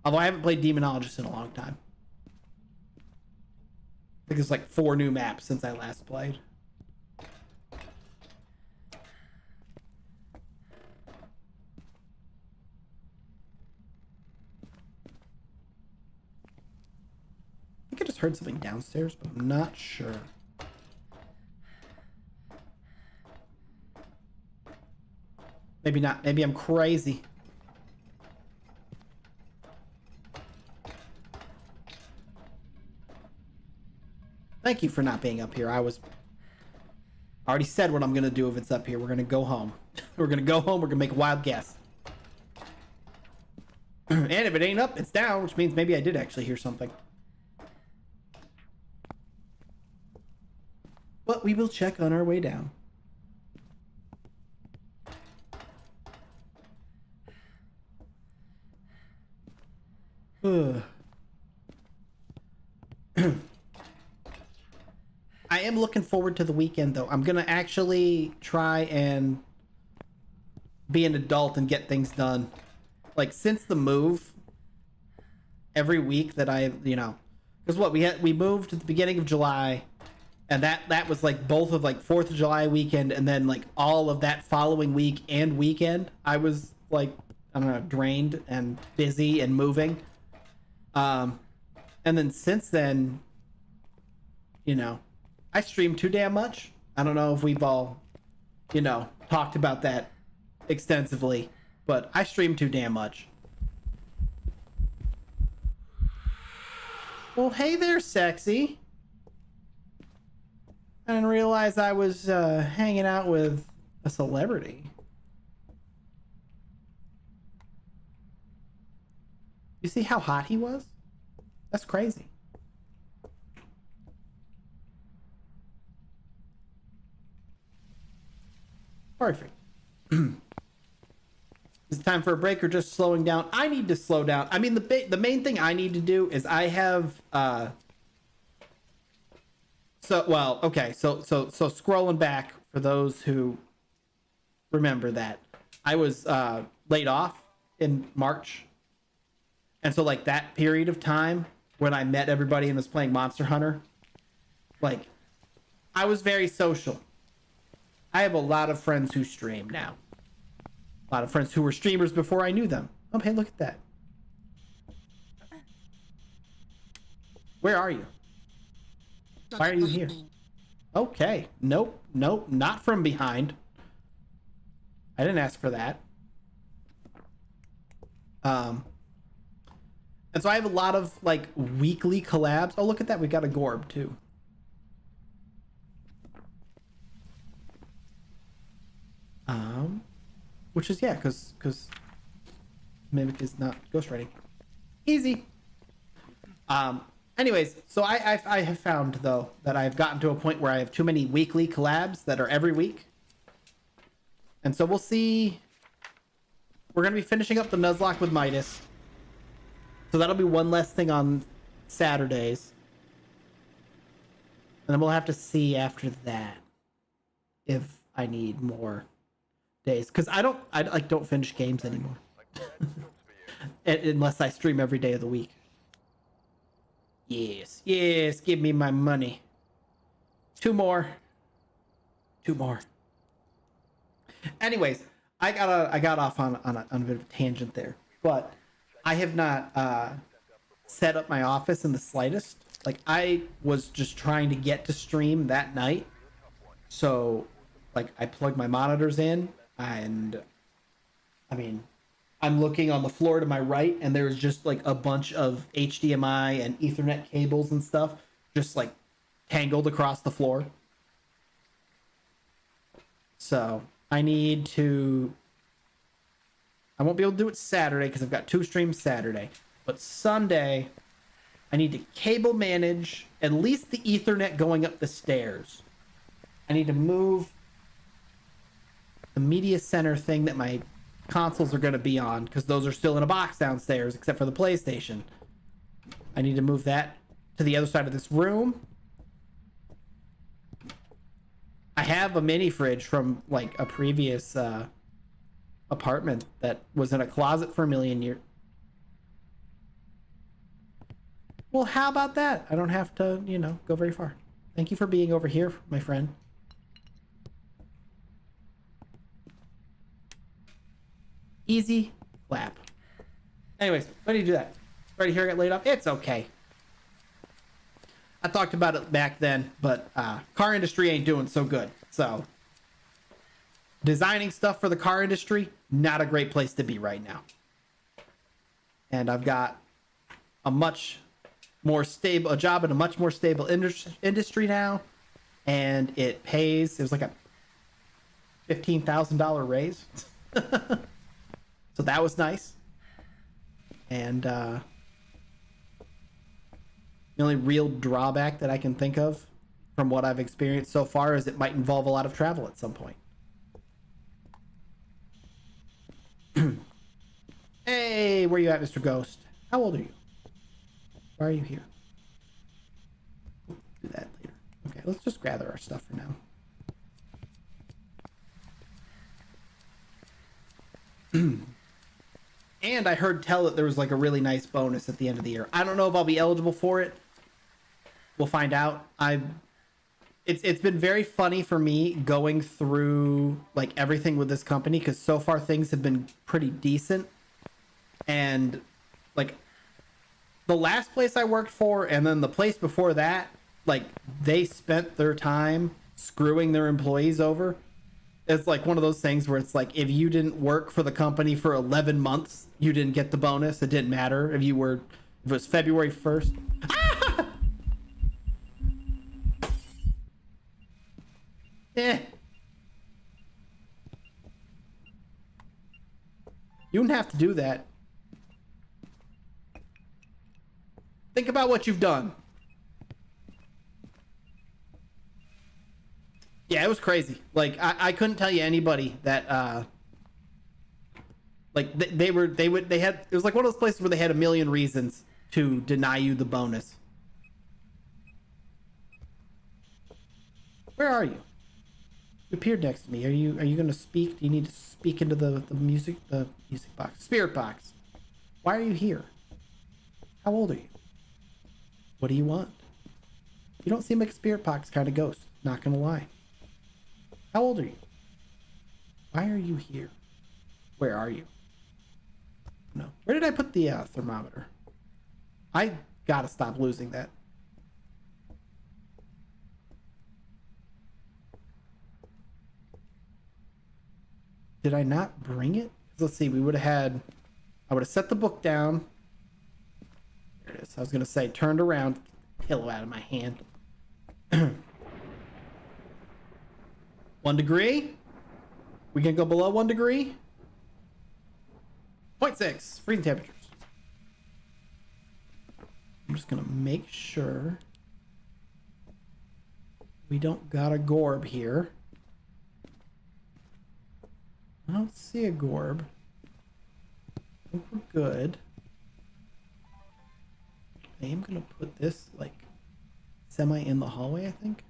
Although I haven't played Demonologist in a long time. I think there's like 4 new maps since I last played. I think I just heard something downstairs, but I'm not sure. Maybe not. Maybe I'm crazy. Thank you for not being up here. I already said what I'm going to do if it's up here. We're going to go home. We're going to go home. We're going to make a wild guess. And if it ain't up, it's down, which means maybe I did actually hear something. But we will check on our way down. Ugh. I am looking forward to the weekend, though. I'm gonna actually try and be an adult and get things done. Like, since the move, every week that because what we moved at the beginning of July, and that was like both of like 4th of July weekend and then like all of that following week and weekend. I was like, I don't know, drained and busy and moving. And then since then, I stream too damn much. I don't know if we've all, talked about that extensively, but I stream too damn much. Well, hey there, sexy. I didn't realize I was hanging out with a celebrity. You see how hot he was? That's crazy. Perfect. Is it time for a break or just slowing down? I need to slow down. I mean, the main thing I need to do is I have so scrolling back for those who remember that I was laid off in March. And so like that period of time when I met everybody and was playing Monster Hunter, like I was very social. I have a lot of friends who stream now. A lot of friends who were streamers before I knew them. Oh, hey, look at that. Where are you? Why are you here? Okay. Nope. Not from behind. I didn't ask for that. And so I have a lot of like weekly collabs. Oh, look at that. We got a Gorb too. Which is, yeah, because Mimic is not ghostwriting. Easy. And Anyways, so I have found though that I've gotten to a point where I have too many weekly collabs that are every week, and so we'll see. We're gonna be finishing up the Nuzlocke with Midas, so that'll be one less thing on Saturdays, and then we'll have to see after that if I need more days, because I don't finish games anymore unless I stream every day of the week. Yes, yes, give me my money. Two more. Anyways, I got off on a bit of a tangent there, but I have not set up my office in the slightest. Like, I was just trying to get to stream that night, so like I plugged my monitors in, and I mean, I'm looking on the floor to my right, and there's just like a bunch of HDMI and Ethernet cables and stuff just like tangled across the floor. So I won't be able to do it Saturday because I've got 2 streams Saturday, but Sunday I need to cable manage at least the Ethernet going up the stairs. I need to move the media center thing that my consoles are going to be on, because those are still in a box downstairs except for the PlayStation. I need to move that to the other side of this room. I have a mini fridge from like a previous apartment that was in a closet for a million years. Well, how about that? I don't have to, go very far. Thank you for being over here, my friend. Easy clap. Anyways, why do you do that? Right here, I got laid off. It's okay. I talked about it back then, but car industry ain't doing so good. So designing stuff for the car industry, not a great place to be right now. And I've got a job in a much more stable industry now, and it pays. It was like a $15,000 raise. So that was nice. And the only real drawback that I can think of from what I've experienced so far is it might involve a lot of travel at some point. Hey, where you at, Mr. Ghost? How old are you? Why are you here? Do that later. Okay, let's just gather our stuff for now. And I heard tell that there was like a really nice bonus at the end of the year. I don't know if I'll be eligible for it. We'll find out. It's been very funny for me going through like everything with this company, because so far things have been pretty decent. And like the last place I worked for and then the place before that, like they spent their time screwing their employees over. It's like one of those things where it's like, if you didn't work for the company for 11 months, you didn't get the bonus. It didn't matter if it was February 1st. Ah! You don't have to do that. Think about what you've done. Yeah, it was crazy. Like I couldn't tell you anybody that like they had, it was like one of those places where they had a million reasons to deny you the bonus. Where are you? You appeared next to me. Are you going to speak? Do you need to speak into the music box? Spirit box. Why are you here? How old are you? What do you want? You don't seem like a spirit box kind of ghost. Not gonna lie. How old are you? Why are you here? Where are you? No. Where did I put the thermometer? I gotta stop losing that. Did I not bring it? Let's see. I would have set the book down. There it is. I was gonna say turned around, pillow out of my hand. 1 degree. We can go below 1 degree. 0.6 freezing temperatures. I'm just gonna make sure we don't got a Gorb here. I don't see a Gorb. I think we're good. I am gonna put this like semi in the hallway, I think.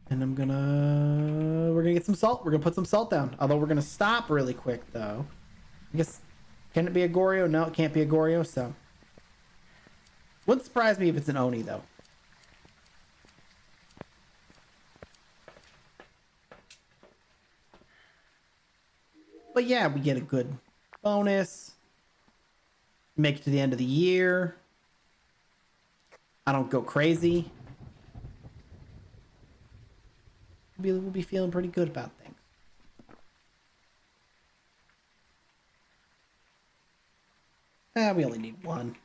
And we're gonna get some salt. We're gonna put some salt down. Although we're gonna stop really quick though. I guess, can it be a Goryo? No, it can't be a Goryo, so. Wouldn't surprise me if it's an Oni though. But yeah, we get a good bonus. Make it to the end of the year. I don't go crazy. We'll be feeling pretty good about things. We only need one.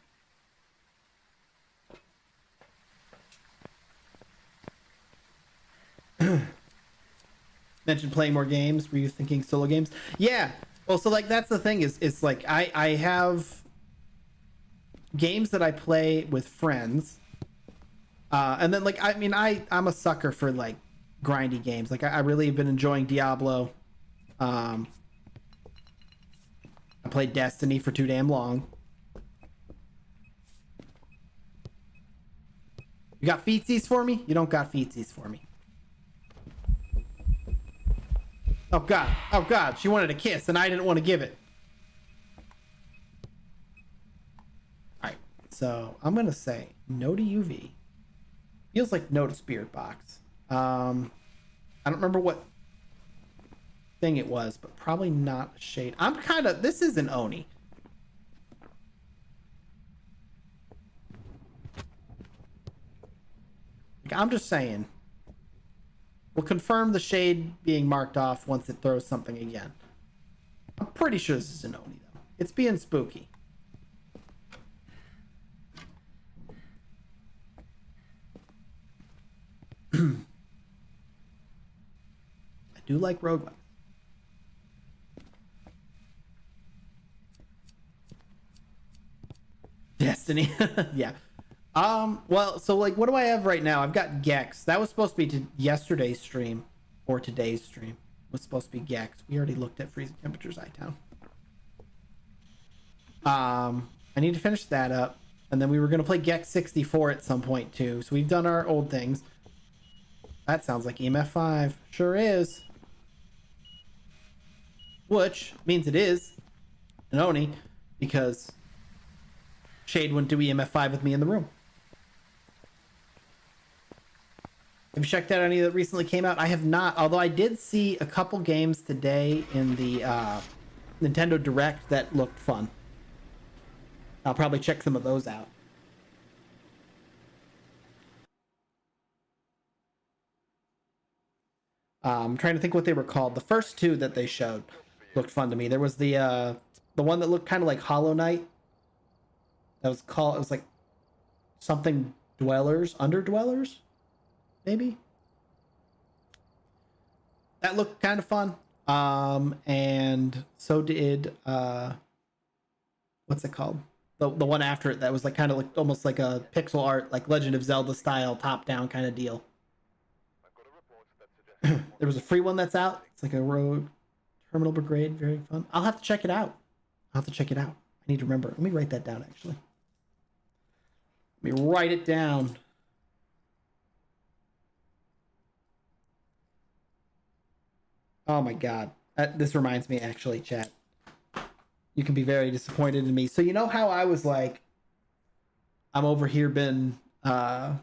Mentioned playing more games. Were you thinking solo games? Yeah. Well, so like that's the thing is like I have games that I play with friends. And then like I mean I'm a sucker for like grindy games. Like I really have been enjoying Diablo. I played Destiny for too damn long. You got feetsies for me? You don't got feetsies for me. Oh god. Oh god. She wanted a kiss and I didn't want to give it. Alright. So I'm going to say no to UV. Feels like no to Spirit Box. I don't remember what thing it was, but probably not a shade. I'm kind of... This is an Oni. Like, I'm just saying. We'll confirm the shade being marked off once it throws something again. I'm pretty sure this is an Oni, though. It's being spooky. I do like rogue weapons. Destiny. Yeah. Well, so like what do I have right now? I've got Gex. That was supposed to be to yesterday's stream or today's stream. It was supposed to be Gex. We already looked at freezing temperatures iTown. I need to finish that up. And then we were gonna play Gex 64 at some point too. So we've done our old things. That sounds like EMF 5. Sure is. Which means it is an Oni because Shade wouldn't do EMF 5 with me in the room. Have you checked out any that recently came out? I have not, although I did see a couple games today in the Nintendo Direct that looked fun. I'll probably check some of those out. I'm trying to think what they were called. The first two that they showed looked fun to me. There was the one that looked kind of like Hollow Knight. That was called, it was like something Dwellers, Underdwellers, maybe? That looked kind of fun. And so did, what's it called? The one after it that was like kind of like almost like a pixel art, like Legend of Zelda style, top down kind of deal. There was a free one that's out. It's like a Rogue Terminal Brigade, very fun. I'll have to check it out. I need to remember. Let me write that down actually. Let me write it down. Oh my god. This reminds me actually, chat. You can be very disappointed in me. So you know how I was like, I'm over here been trying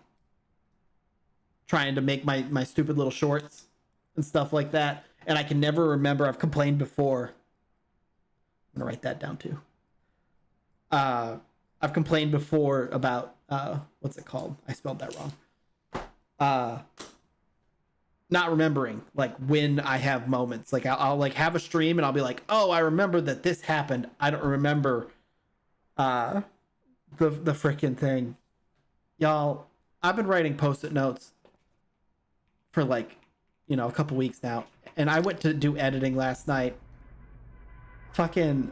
to make my stupid little shorts and stuff like that, and I can never remember. I've complained before. I'm gonna write that down too. I've complained before about what's it called? I spelled that wrong. Not remembering like when I have moments. Like I'll like have a stream and I'll be like, oh, I remember that this happened. I don't remember the freaking thing. Y'all, I've been writing post-it notes for like, you know, a couple weeks now. And I went to do editing last night. Fucking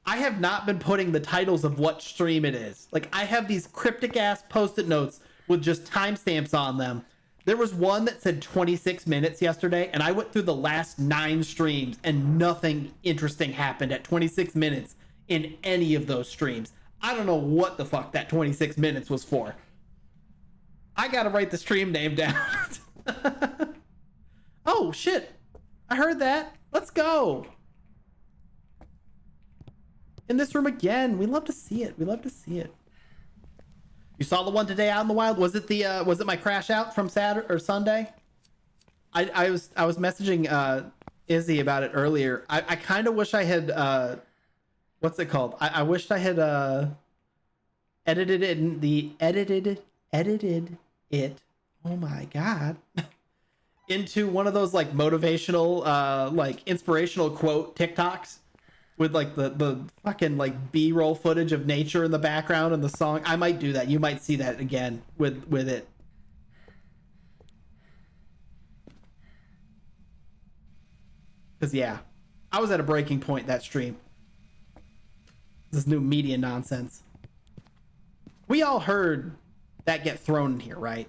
I have not been putting the titles of what stream it is. Like, I have these cryptic ass post-it notes with just timestamps on them. There was one that said 26 minutes yesterday, and I went through the last 9 streams, and nothing interesting happened at 26 minutes in any of those streams. I don't know what the fuck that 26 minutes was for. I gotta write the stream name down. Oh, shit. I heard that. Let's go. In this room again. We love to see it. We love to see it. You saw the one today out in the wild? Was it the was it my crash out from Saturday or Sunday? I was messaging Izzy about it earlier. I kind of wish I had what's it called? I wished I had edited it. Oh my god. Into one of those like motivational like inspirational quote TikToks with like the fucking like B-roll footage of nature in the background and the song. I might do that. You might see that again with it. Cause yeah, I was at a breaking point that stream. This new media nonsense. We all heard that get thrown in here, right?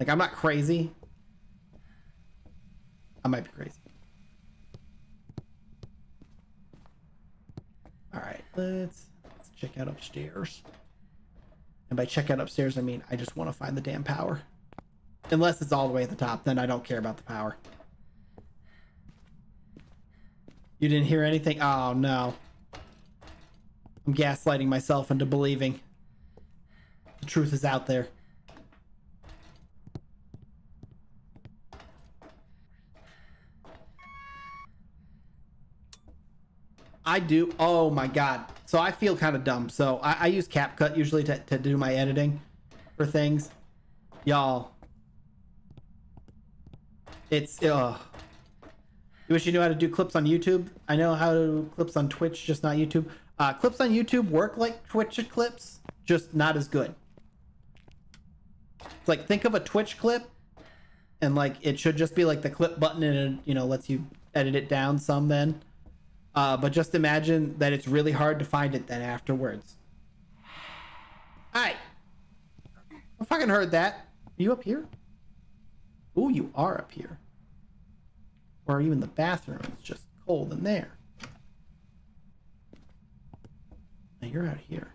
Like, I'm not crazy. I might be crazy. All right, let's check out upstairs. And by check out upstairs, I mean I just want to find the damn power. Unless it's all the way at the top, then I don't care about the power. You didn't hear anything? Oh, no. I'm gaslighting myself into believing the truth is out there. I do. Oh my god. So I feel kind of dumb. So I use CapCut usually to do my editing for things. Y'all. It's you wish you knew how to do clips on YouTube? I know how to do clips on Twitch, just not YouTube. Clips on YouTube work like Twitch clips, just not as good. It's like, think of a Twitch clip, and like it should just be like the clip button, and it, you know, lets you edit it down some then. But just imagine that it's really hard to find it then afterwards. Alright. I fucking heard that. Are you up here? Ooh, you are up here. Or are you in the bathroom? It's just cold in there. Now you're out here.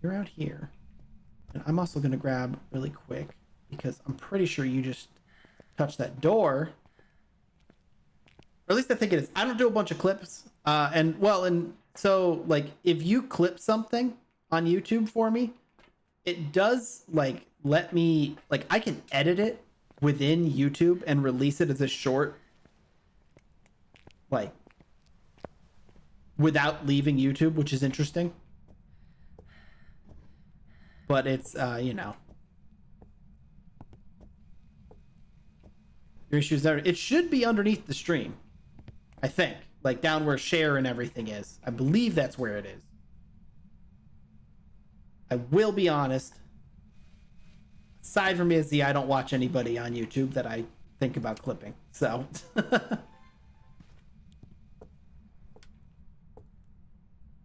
You're out here. And I'm also going to grab really quick, because I'm pretty sure you just touched that door. Or at least I think it is. I don't do a bunch of clips. And so like if you clip something on YouTube for me, it does like let me, like I can edit it within YouTube and release it as a short, like without leaving YouTube, which is interesting. But it's you know, your issues there. It should be underneath the stream, I think, like down where share and everything is. I believe that's where it is. I will be honest. Aside from Izzy, I don't watch anybody on YouTube that I think about clipping. So. You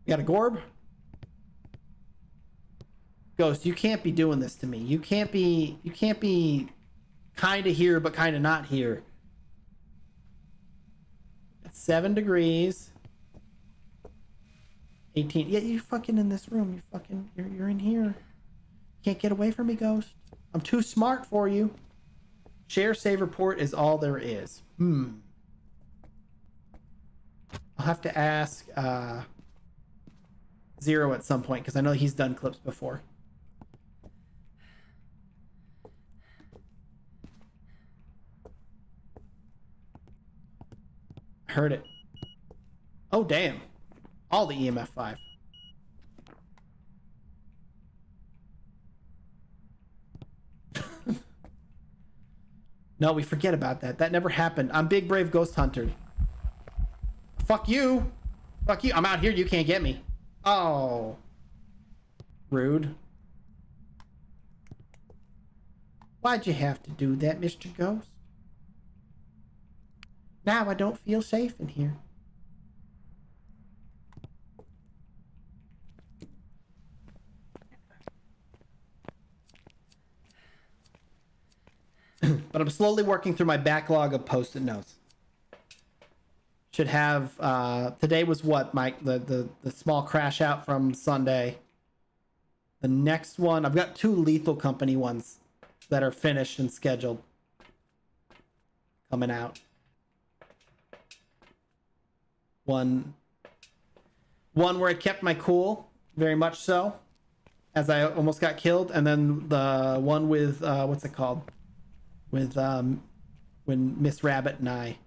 got a Gorb? Ghost, you can't be doing this to me. You can't be kind of here, but kind of not here. 7 degrees. 18. Yeah, you're fucking in this room. You're in here. Can't get away from me, Ghost. I'm too smart for you. Share, save, report is all there is. I'll have to ask Zero at some point, because I know he's done clips before. Heard it. Oh, damn. All the EMF 5. No, we forget about that. That never happened. I'm Big Brave Ghost Hunter. Fuck you. Fuck you. I'm out here. You can't get me. Oh. Rude. Why'd you have to do that, Mr. Ghost? Now I don't feel safe in here. But I'm slowly working through my backlog of post-it notes. Should have today was what, Mike? The small crash out from Sunday. The next one, I've got 2 Lethal Company ones that are finished and scheduled coming out. One where I kept my cool, very much so, as I almost got killed, and then the one with what's it called? With when Miss Rabbit and I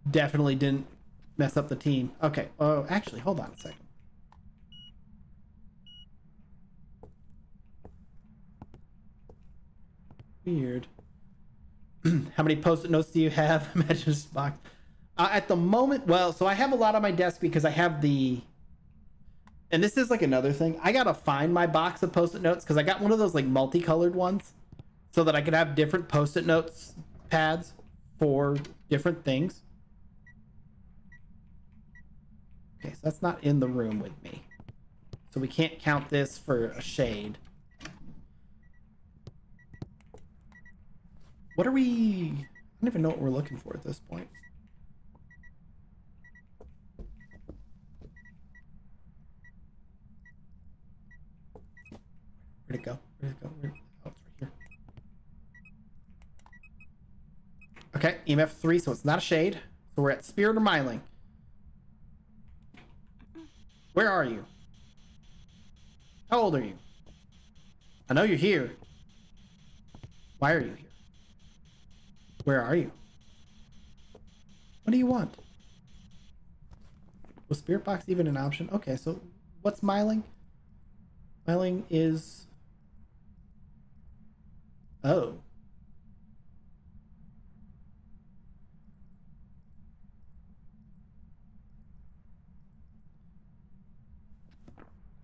definitely didn't mess up the team. Okay. Oh, actually, hold on a second. Weird. How many post-it notes do you have? Imagine this box. At the moment, well, so I have a lot on my desk because I have the, and this is like another thing. I gotta find my box of post-it notes because I got one of those like multicolored ones so that I could have different post-it notes pads for different things. Okay, so that's not in the room with me. So we can't count this for a shade. What are we... I don't even know what we're looking for at this point. Where'd it go? Where'd it go? Oh, it's right here. Okay, EMF 3, so it's not a shade. So we're at Spirit or Myling. Where are you? How old are you? I know you're here. Why are you here? Where are you? What do you want? Was Spirit Box even an option? Okay, so what's Myling? Myling is... Oh.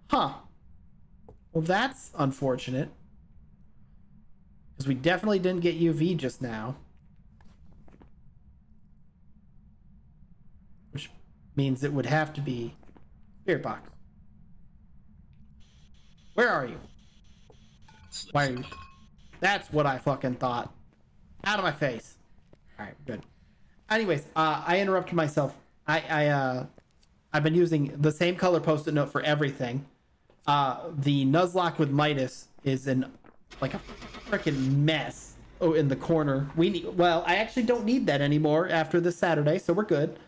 Huh. Well, that's unfortunate. Because we definitely didn't get UV just now. Which means it would have to be Spirit Box. Where are you? Why are you... That's what I fucking thought. Out of my face. Alright, good. Anyways, I interrupted myself. I've been using the same color post-it note for everything. The Nuzlocke with Midas is in like a freaking mess. Oh, in the corner. We need... Well, I actually don't need that anymore after this Saturday, so we're good.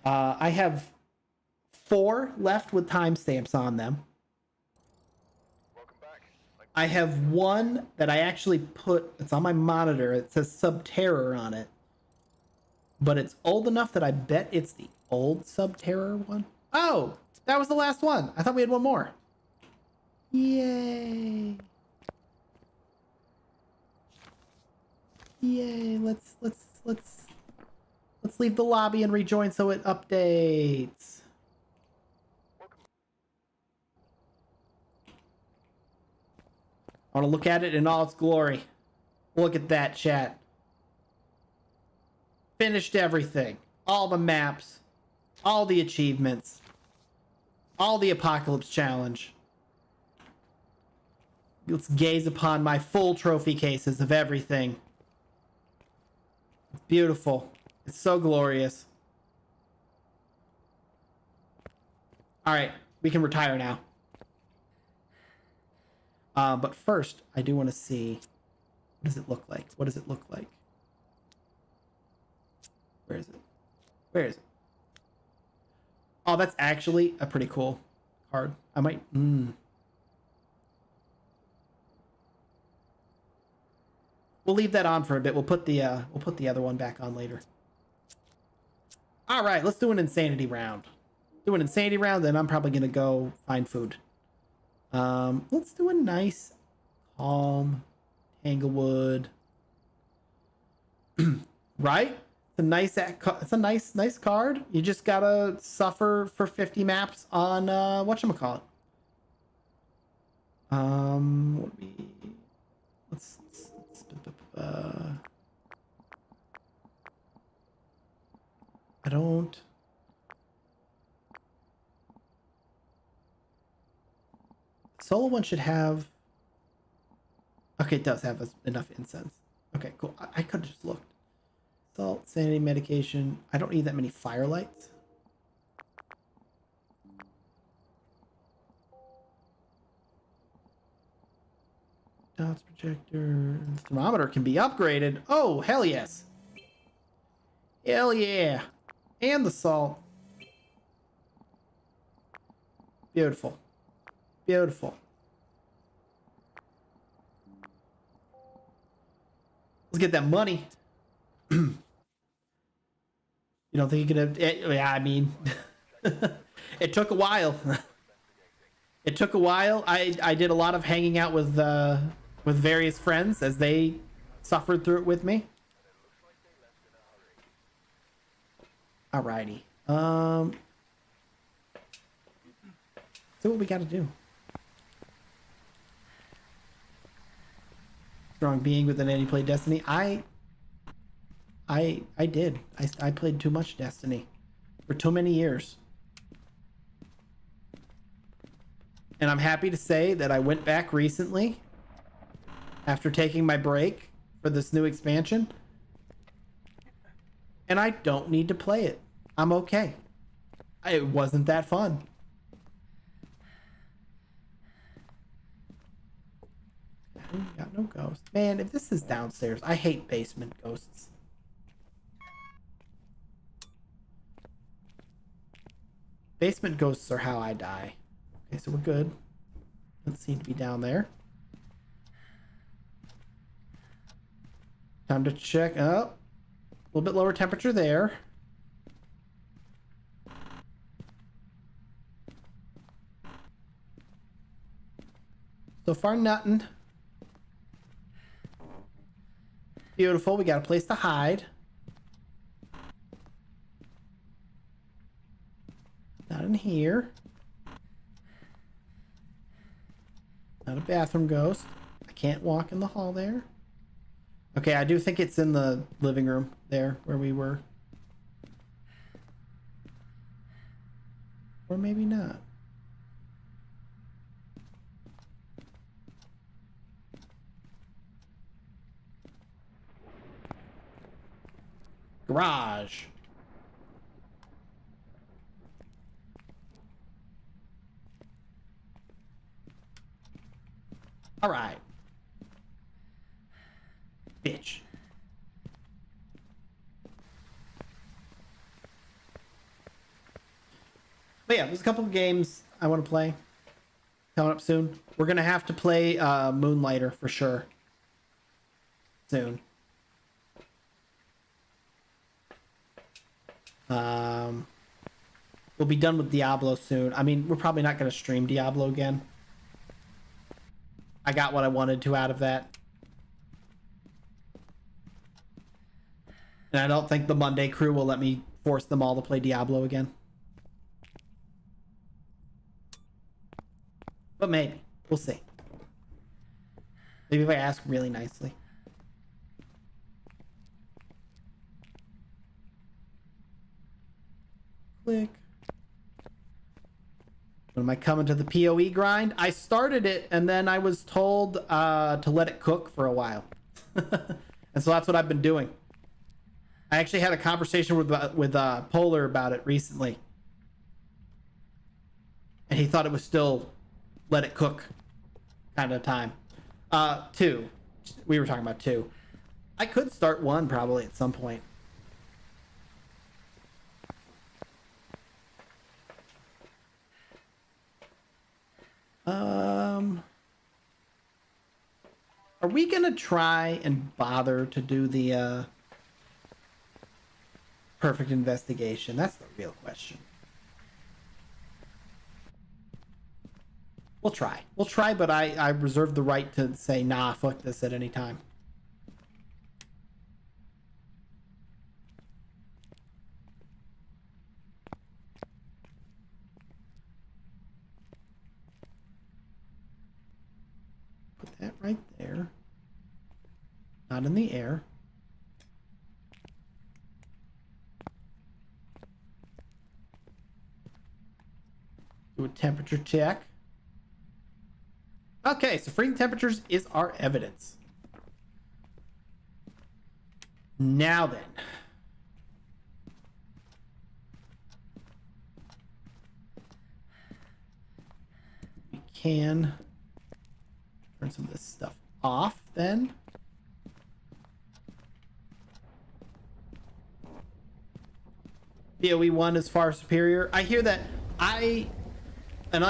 I have 4 left with timestamps on them. Welcome back. I have 1 that I actually put, it's on my monitor. It says Subterror on it. But it's old enough that I bet it's the old Subterror one. Oh, that was the last one. I thought we had 1 more. Yay. Yay. Let's leave the lobby and rejoin so it updates. I want to look at it in all its glory. Look at that, chat. Finished everything. All the maps. All the achievements. All the Apocalypse Challenge. Let's gaze upon my full trophy cases of everything. It's beautiful. It's so glorious. Alright, we can retire now. But first, I do want to see, what does it look like? What does it look like? Where is it? Where is it? Oh, that's actually a pretty cool card. I might... We'll leave that on for a bit. We'll put the other one back on later. All right, let's do an insanity round. Do an insanity round, then I'm probably gonna go find food. Let's do a nice, calm Tanglewood. Right? It's a nice card. You just gotta suffer for 50 maps on whatchamacallit. What we... Let's I don't... Solo one should have... Okay, it does have enough incense. Okay, cool. I could have just looked. Salt, sanity, medication. I don't need that many firelights. Dots projector. Thermometer can be upgraded. Oh, hell yes. Hell yeah. And the salt. Beautiful. Beautiful. Let's get that money. You don't think you could have... yeah, I mean... it took a while. It took a while. I did a lot of hanging out with various friends as they suffered through it with me. Alrighty. So what we got to do? Strong being with an any play Destiny. I did. I played too much Destiny for too many years. And I'm happy to say that I went back recently after taking my break for this new expansion. And I don't need to play it. I'm okay. It wasn't that fun. Got no ghosts. Man, if this is downstairs, I hate basement ghosts. Basement ghosts are how I die. Okay, so we're good. Doesn't seem to be down there. Time to check. Oh, a little bit lower temperature there. So far, nothing. Beautiful. We got a place to hide. Not in here. Not a bathroom ghost. I can't walk in the hall there. Okay, I do think it's in the living room there where we were. Or maybe not. Garage. All right. Bitch. But yeah, there's a couple of games I want to play coming up soon. We're gonna have to play Moonlighter for sure soon. We'll be done with Diablo soon. I mean, we're probably not gonna stream Diablo again. I got what I wanted to out of that. And I don't think the Monday crew will let me force them all to play Diablo again. But maybe. We'll see. Maybe if I ask really nicely. Click. When am I coming to the PoE grind? I started it and then I was told to let it cook for a while. And so that's what I've been doing. I actually had a conversation with Polar about it recently. And he thought it was still let it cook kind of time. 2. We were talking about 2. I could start 1 probably at some point. Are we gonna try and bother to do the perfect investigation? That's the real question. We'll try. We'll try, but I reserve the right to say, nah, fuck this at any time. Put that right there. Not in the air. Do a temperature check. Okay, so freezing temperatures is our evidence. Now then. We can turn some of this stuff off then. PoE 1 is far superior. I hear that. I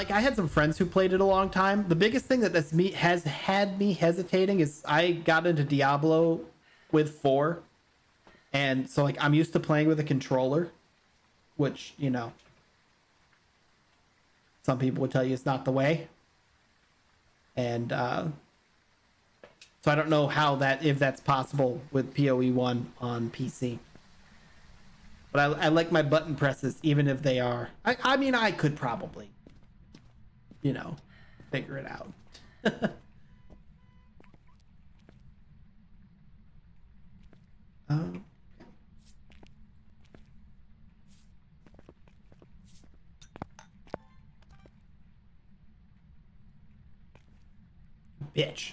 had some friends who played it a long time. The biggest thing that has had me hesitating is I got into Diablo with 4. And so like I'm used to playing with a controller, which, you know, some people would tell you it's not the way. And so I don't know how if that's possible with PoE 1 on PC. But I like my button presses, even if they are. I mean, I could probably, you know, figure it out. Bitch.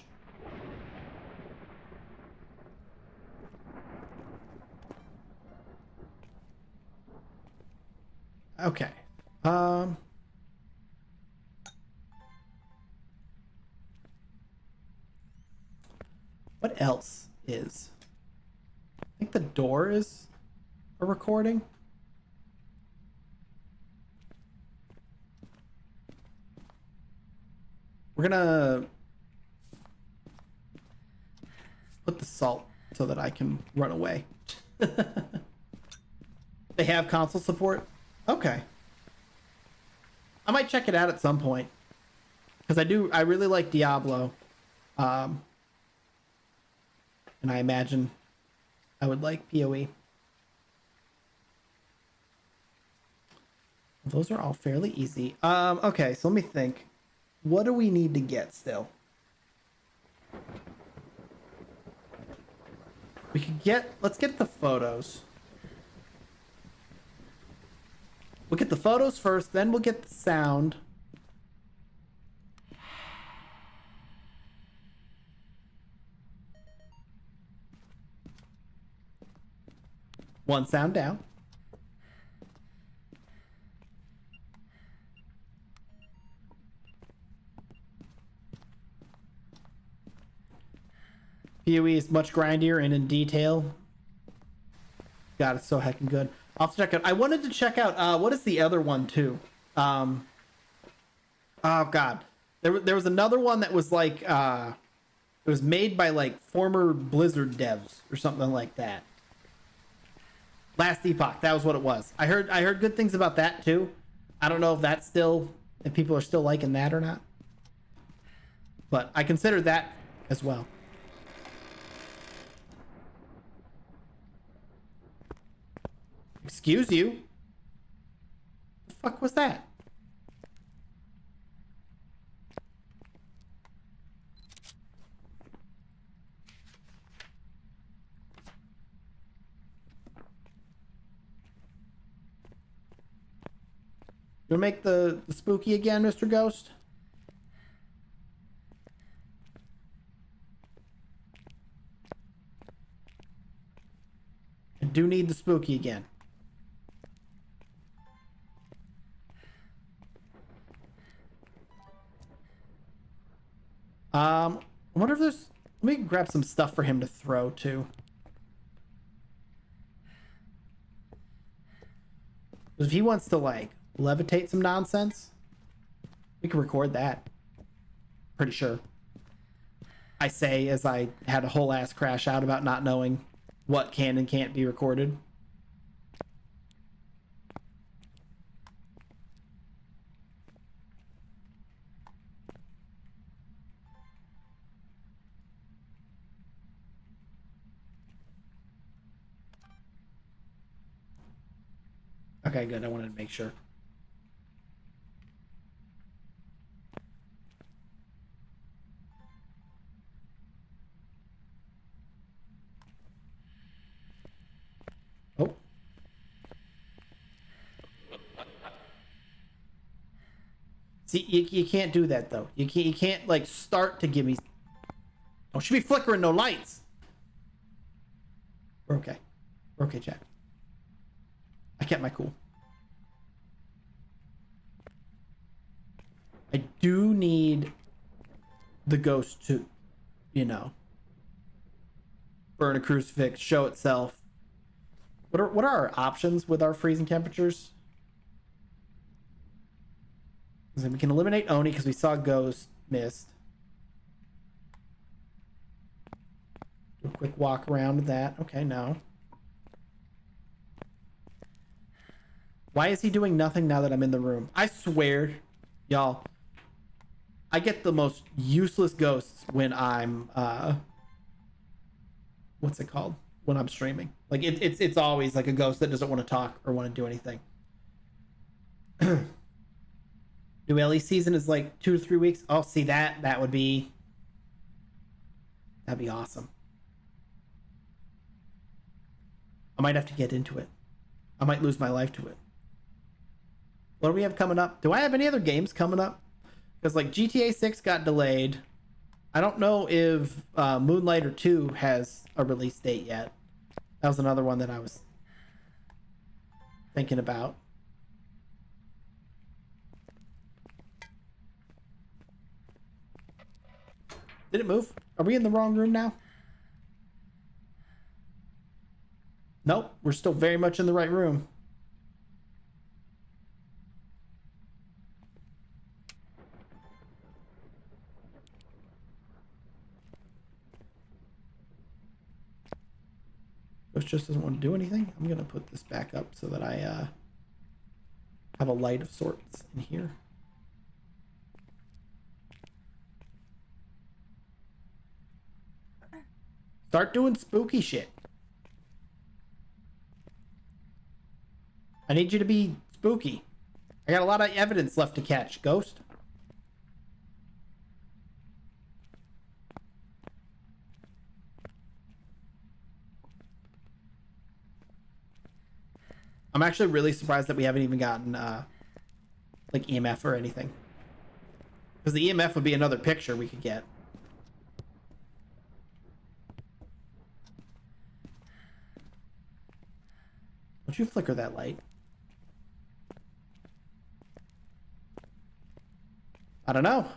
Okay. What else is? I think the door is a recording. We're gonna put the salt so that I can run away. They have console support? Okay. I might check it out at some point. Because I really like Diablo. And I imagine I would like PoE. Those are all fairly easy. Okay, so let me think. What do we need to get still? Let's get the photos. We'll get the photos first, then we'll get the sound. One sound down. PoE is much grindier and in detail. God, it's so heckin' good. I'll have to check it. I wanted to check out what is the other one too? Oh God, there was another one that was like it was made by like former Blizzard devs or something like that. Last Epoch, that was what it was. I heard good things about that too. I don't know if people are still liking that or not. But I consider that as well. Excuse you? The fuck was that? You wanna make the spooky again, Mr. Ghost? I do need the spooky again. I wonder if there's... Let me grab some stuff for him to throw, too. If he wants to, like, levitate some nonsense, we can record that. Pretty sure. I say as I had a whole ass crash out about not knowing what can and can't be recorded. Okay, good. I wanted to make sure. Oh. See, you can't do that though. You can't like start to give me. Don't you be flickering no lights. We're okay. We're okay, Jack. I kept my cool. I do need the ghost to, you know, burn a crucifix, show itself. What are our options with our freezing temperatures? So we can eliminate Oni because we saw Ghost missed. Do a quick walk around with that. Okay, no. Why is he doing nothing now that I'm in the room? I swear, y'all, I get the most useless ghosts when I'm what's it called? When I'm streaming. Like it's always like a ghost that doesn't want to talk or want to do anything. New LE season is like 2 to 3 weeks. Oh, see that'd be awesome. I might have to get into it. I might lose my life to it. What do we have coming up? Do I have any other games coming up? Because like GTA 6 got delayed. I don't know if Moonlighter 2 has a release date yet. That was another one that I was thinking about. Did it move? Are we in the wrong room now? Nope, we're still very much in the right room. Ghost just doesn't want to do anything. I'm gonna put this back up so that I have a light of sorts in here. Start doing spooky shit. I need you to be spooky. I got a lot of evidence left to catch, Ghost. I'm actually really surprised that we haven't even gotten like EMF or anything. Because the EMF would be another picture we could get. Don't you flicker that light? I don't know.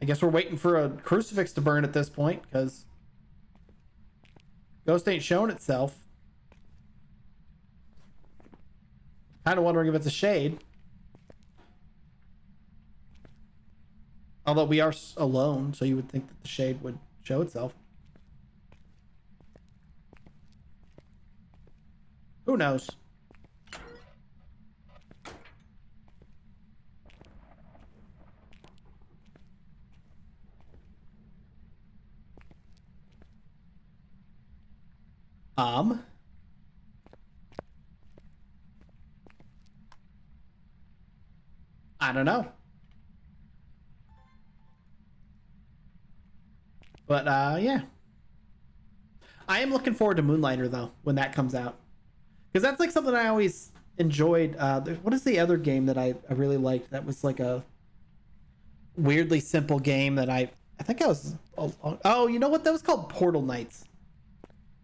I guess we're waiting for a crucifix to burn at this point, because Ghost ain't showing itself. Kind of wondering if it's a shade. Although we are alone, so you would think that the shade would show itself. Who knows? I don't know. But yeah. I am looking forward to Moonlighter though, when that comes out. Because that's like something I always enjoyed. What is the other game that I really liked that was like a weirdly simple game that I think I was... Oh, you know what? That was called Portal Knights.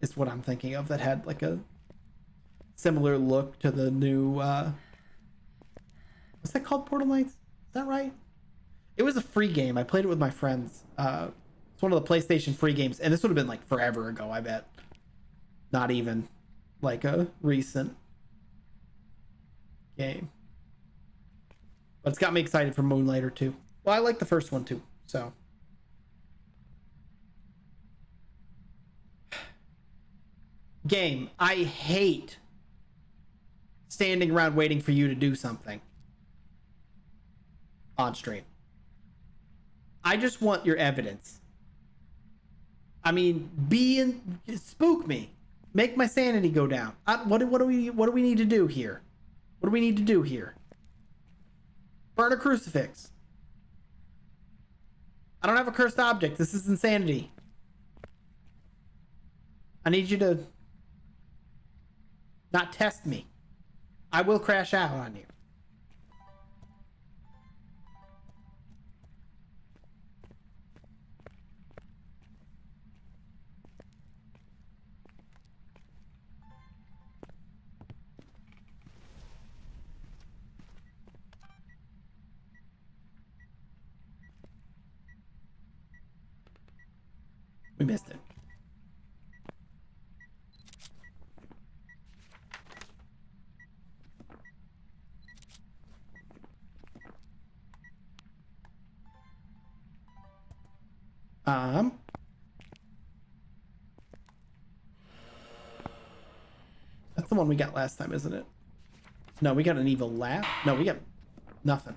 Is what I'm thinking of, that had like a similar look to the new... what's that called? Portal Knights? Is that right? It was a free game. I played it with my friends. It's one of the PlayStation free games. And this would have been like forever ago, I bet. Not even like a recent game. But it's got me excited for Moonlighter too. Well, I like the first one too, so. Game, I hate standing around waiting for you to do something on stream. I just want your evidence. I mean, spook me. Make my sanity go down. What do we need to do here? What do we need to do here? Burn a crucifix. I don't have a cursed object. This is insanity. I need you to not test me. I will crash out on you. We missed it. That's the one we got last time, isn't it? No, we got an evil laugh. No, we got nothing.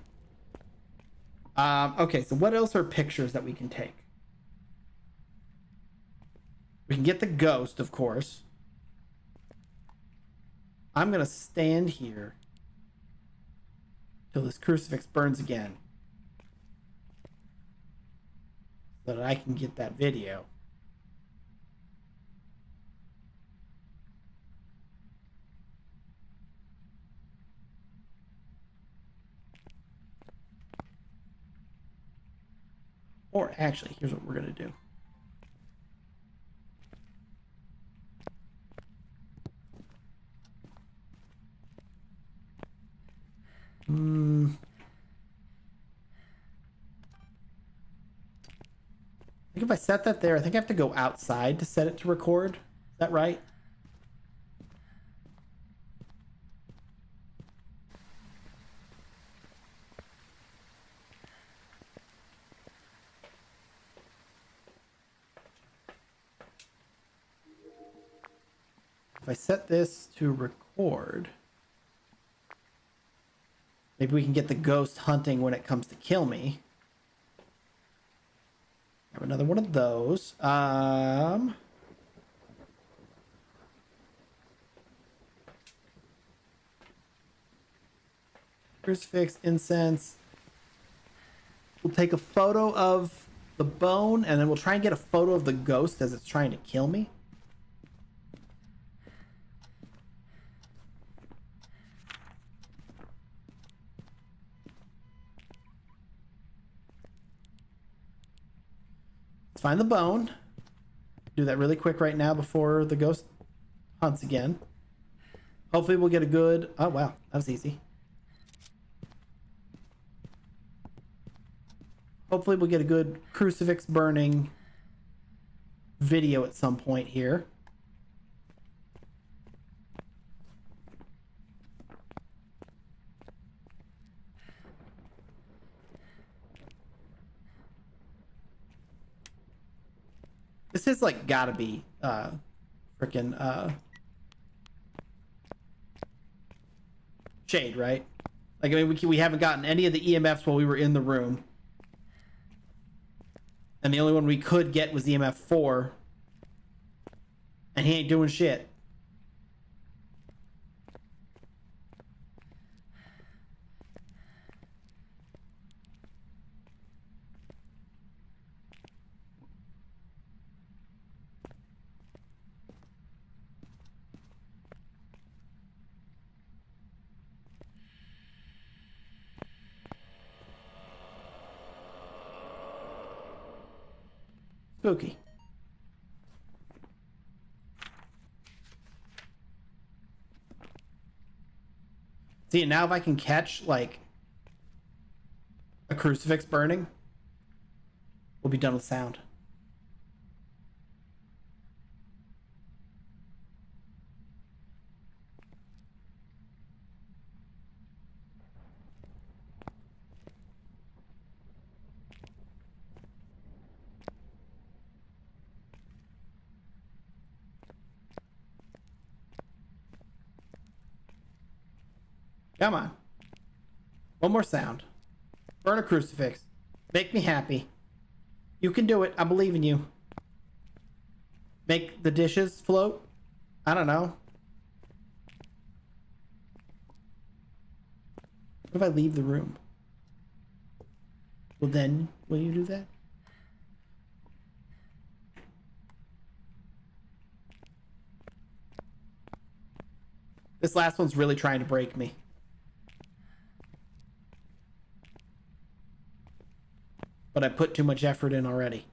Okay, so what else are pictures that we can take? We can get the ghost, of course. I'm gonna stand here till this crucifix burns again, so that I can get that video. Or actually, here's what we're gonna do. I think if I set that there, I think I have to go outside to set it to record. Is that right? If I set this to record, maybe we can get the ghost hunting when it comes to kill me. Have another one of those. Crucifix, incense. We'll take a photo of the bone, and then we'll try and get a photo of the ghost as it's trying to kill me. Let's find the bone. Do that really quick right now before the ghost hunts again. Hopefully we'll get a good... Oh, wow. That was easy. Hopefully we'll get a good crucifix burning video at some point here. This is like gotta be freaking shade, right? Like, I mean, we haven't gotten any of the EMFs while we were in the room. And the only one we could get was EMF 4. And he ain't doing shit. Spooky. See, now if I can catch, like, a crucifix burning, we'll be done with sound. Come on. One more sound. Burn a crucifix. Make me happy. You can do it. I believe in you. Make the dishes float. I don't know. What if I leave the room? Well, then, will you do that? This last one's really trying to break me. But I put too much effort in already.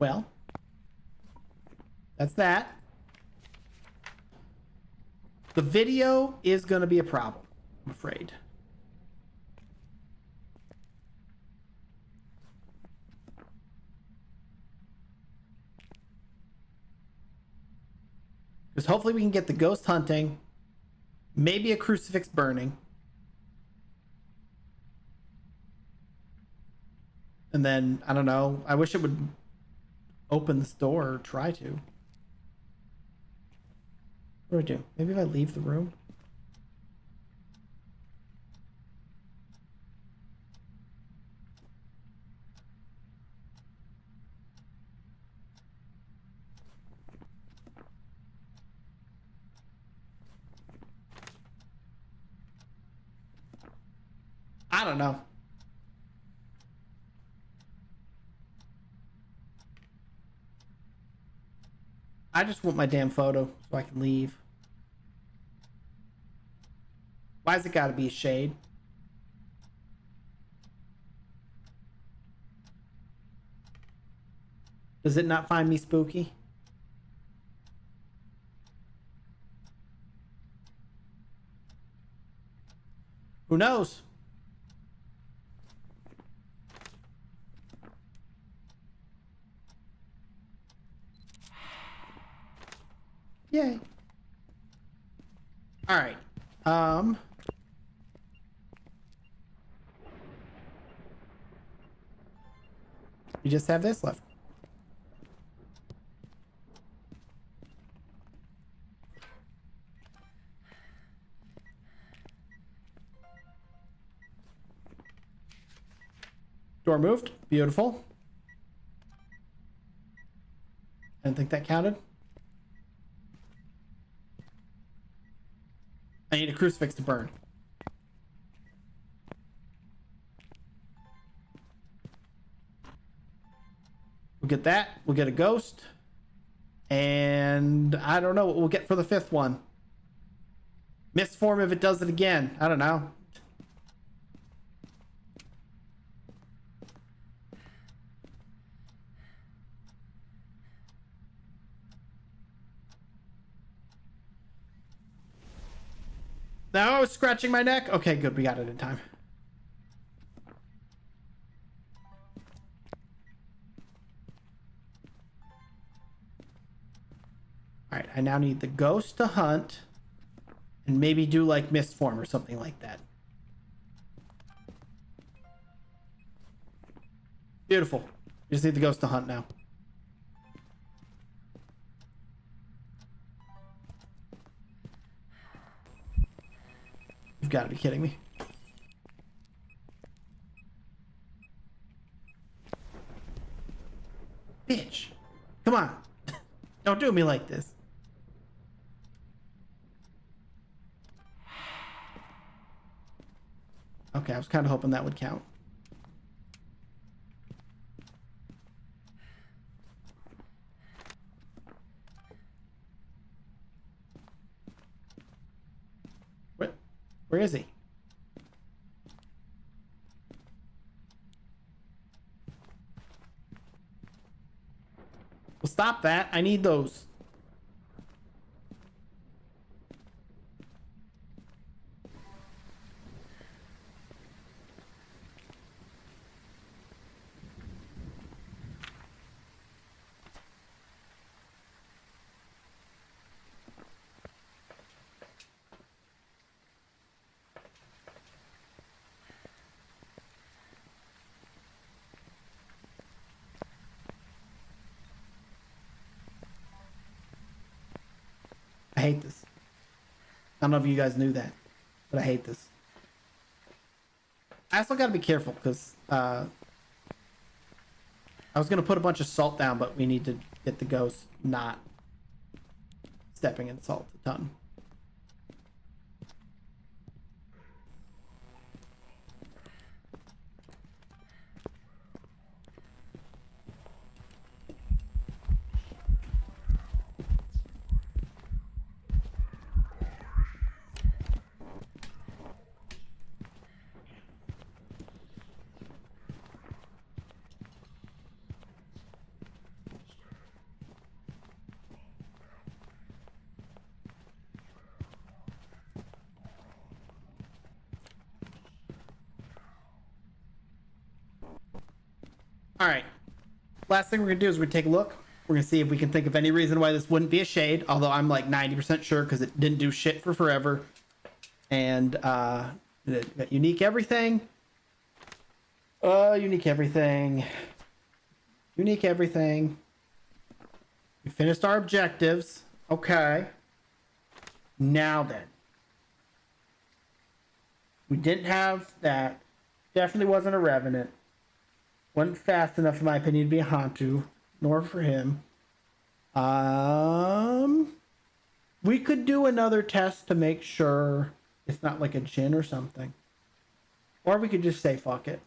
Well, that's that. The video is going to be a problem, I'm afraid. Because hopefully we can get the ghost hunting, maybe a crucifix burning. And then, I don't know, I wish it would open this door or try to. What do I do? Maybe if I leave the room? I don't know. I just want my damn photo so I can leave. Why's it gotta be a shade? Does it not find me spooky? Who knows? Yay. All right. We just have this left. Door moved. Beautiful. I didn't think that counted. I need a crucifix to burn. We'll get that. We'll get a ghost. And I don't know what we'll get for the fifth one. Misform if it does it again. I don't know. Now I was scratching my neck. Okay, good. We got it in time. All right, I now need the ghost to hunt and maybe do like mist form or something like that. Beautiful. We just need the ghost to hunt now. You've got to be kidding me. Bitch. Come on. Don't do me like this. Okay, I was kind of hoping that would count. Where is he? Well, stop that. I need those. I hate this. I don't know if you guys knew that, but I hate this. I also got to be careful because I was going to put a bunch of salt down, but we need to get the ghost not stepping in salt a ton. All right. Last thing we're gonna do is we're gonna take a look. We're gonna see if we can think of any reason why this wouldn't be a shade. Although I'm like 90% sure because it didn't do shit for forever. And it got unique everything. Unique everything. Unique everything. We finished our objectives. Okay. Now then. We didn't have that. Definitely wasn't a Revenant. Wasn't fast enough, in my opinion, to be a Hantu. Nor for him. We could do another test to make sure it's not like a Jinn or something. Or we could just say fuck it.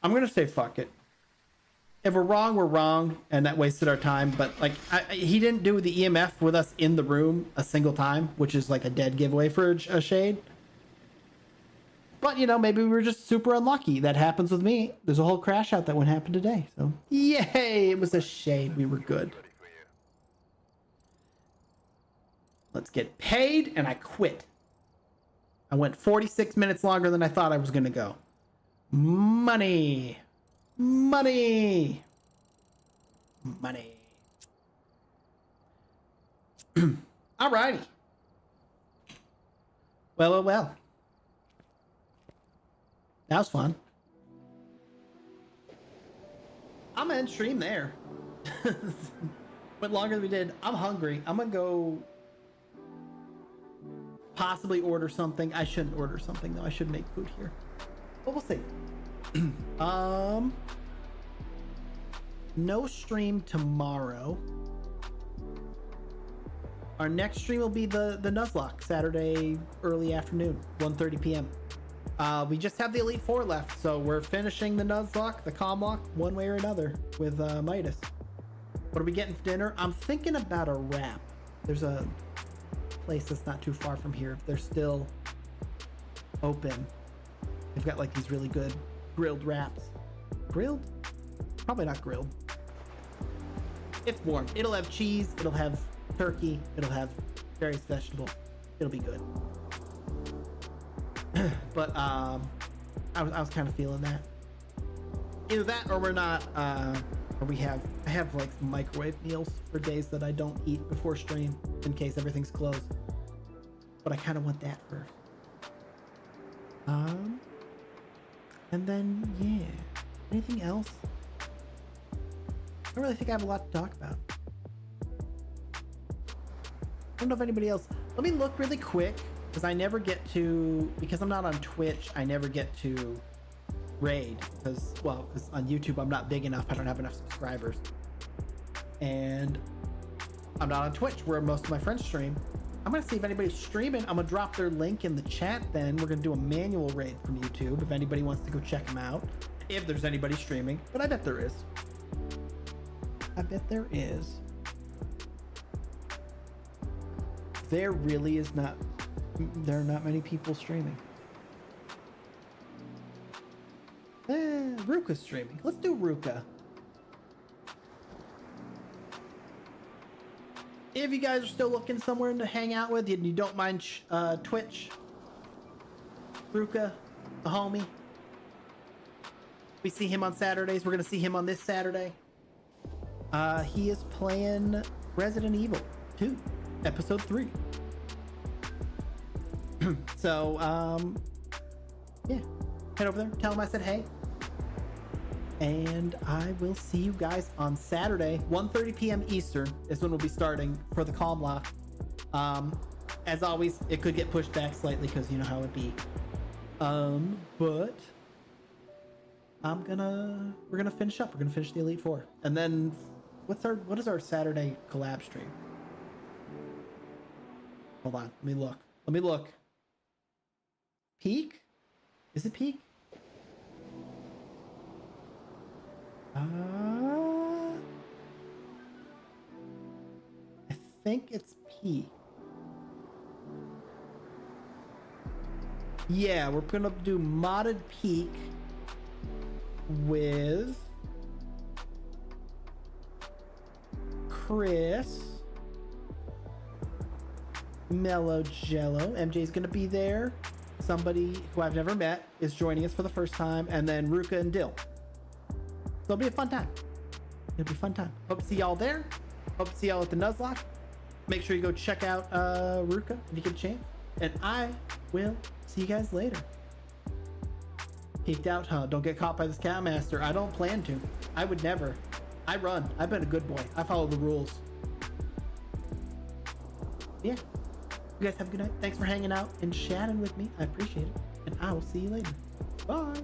I'm gonna say fuck it. If we're wrong, and that wasted our time. But like, he didn't do the EMF with us in the room a single time, which is like a dead giveaway for a shade. But you know, maybe we were just super unlucky. That happens with me. There's a whole crash out that wouldn't happen today. So yay, it was a shade. We were good. Let's get paid, and I quit. I went 46 minutes longer than I thought I was gonna go. Money. Money. Money. Alrighty. Well. That was fun. I'm gonna end stream there. Went longer than we did. I'm hungry. I'm gonna go possibly order something. I shouldn't order something though. I should make food here. But we'll see. No stream tomorrow. Our next stream will be the Nuzlocke, Saturday early afternoon, 1:30 p.m. We just have the Elite Four left, so we're finishing the Nuzlocke, the Comlock, one way or another with Midas. What are we getting for dinner? I'm thinking about a wrap. There's a place that's not too far from here. They're still open. They've got like these really good grilled wraps. Grilled? Probably not grilled. It's warm. It'll have cheese. It'll have turkey. It'll have various vegetables. It'll be good. But I was kind of feeling that. Either that or we're not. Or I have like microwave meals for days that I don't eat before stream in case everything's closed. But I kind of want that first. And then yeah. Anything else? I don't really think I have a lot to talk about. I don't know if anybody else. Let me look really quick because I never get to, because I'm not on Twitch, I never get to raid because on YouTube I'm not big enough. I don't have enough subscribers. And I'm not on Twitch where most of my friends stream. I'm gonna see if anybody's streaming. I'm gonna drop their link in the chat. Then we're gonna do a manual raid from YouTube if anybody wants to go check them out. If there's anybody streaming, but I bet there is. I bet there is. There really is not. There are not many people streaming. Ruka's streaming. Let's do Ruka. If you guys are still looking somewhere to hang out with and you don't mind Twitch, Ruka, the homie. We see him on Saturdays. We're gonna see him on this Saturday. He is playing Resident Evil 2, Episode 3. So, yeah. Head over there. Tell him I said hey. And I will see you guys on Saturday, 1:30 p.m. Eastern is when we'll be starting for the Calm Lock. As always, it could get pushed back slightly because you know how it be. But we're gonna finish up. We're gonna finish the Elite Four, and then what is our Saturday collab stream? Hold on, let me look. Peak? Is it Peak? I think it's Peak. Yeah, we're gonna do modded Peak with Chris, Mellow Jello. MJ's gonna be there. somebody who I've never met is joining us for the first time, and then Ruka and Dill. So it'll be a fun time. It'll be a fun time. Hope to see y'all there. Hope to see y'all at the Nuzlocke. Make sure you go check out Ruka if you get a chance. And I will see you guys later. Peeked out, huh? Don't get caught by this cat master. I don't plan to. I would never. I run. I've been a good boy. I follow the rules. Yeah. You guys have a good night. Thanks for hanging out and chatting with me. I appreciate it. And I will see you later. Bye.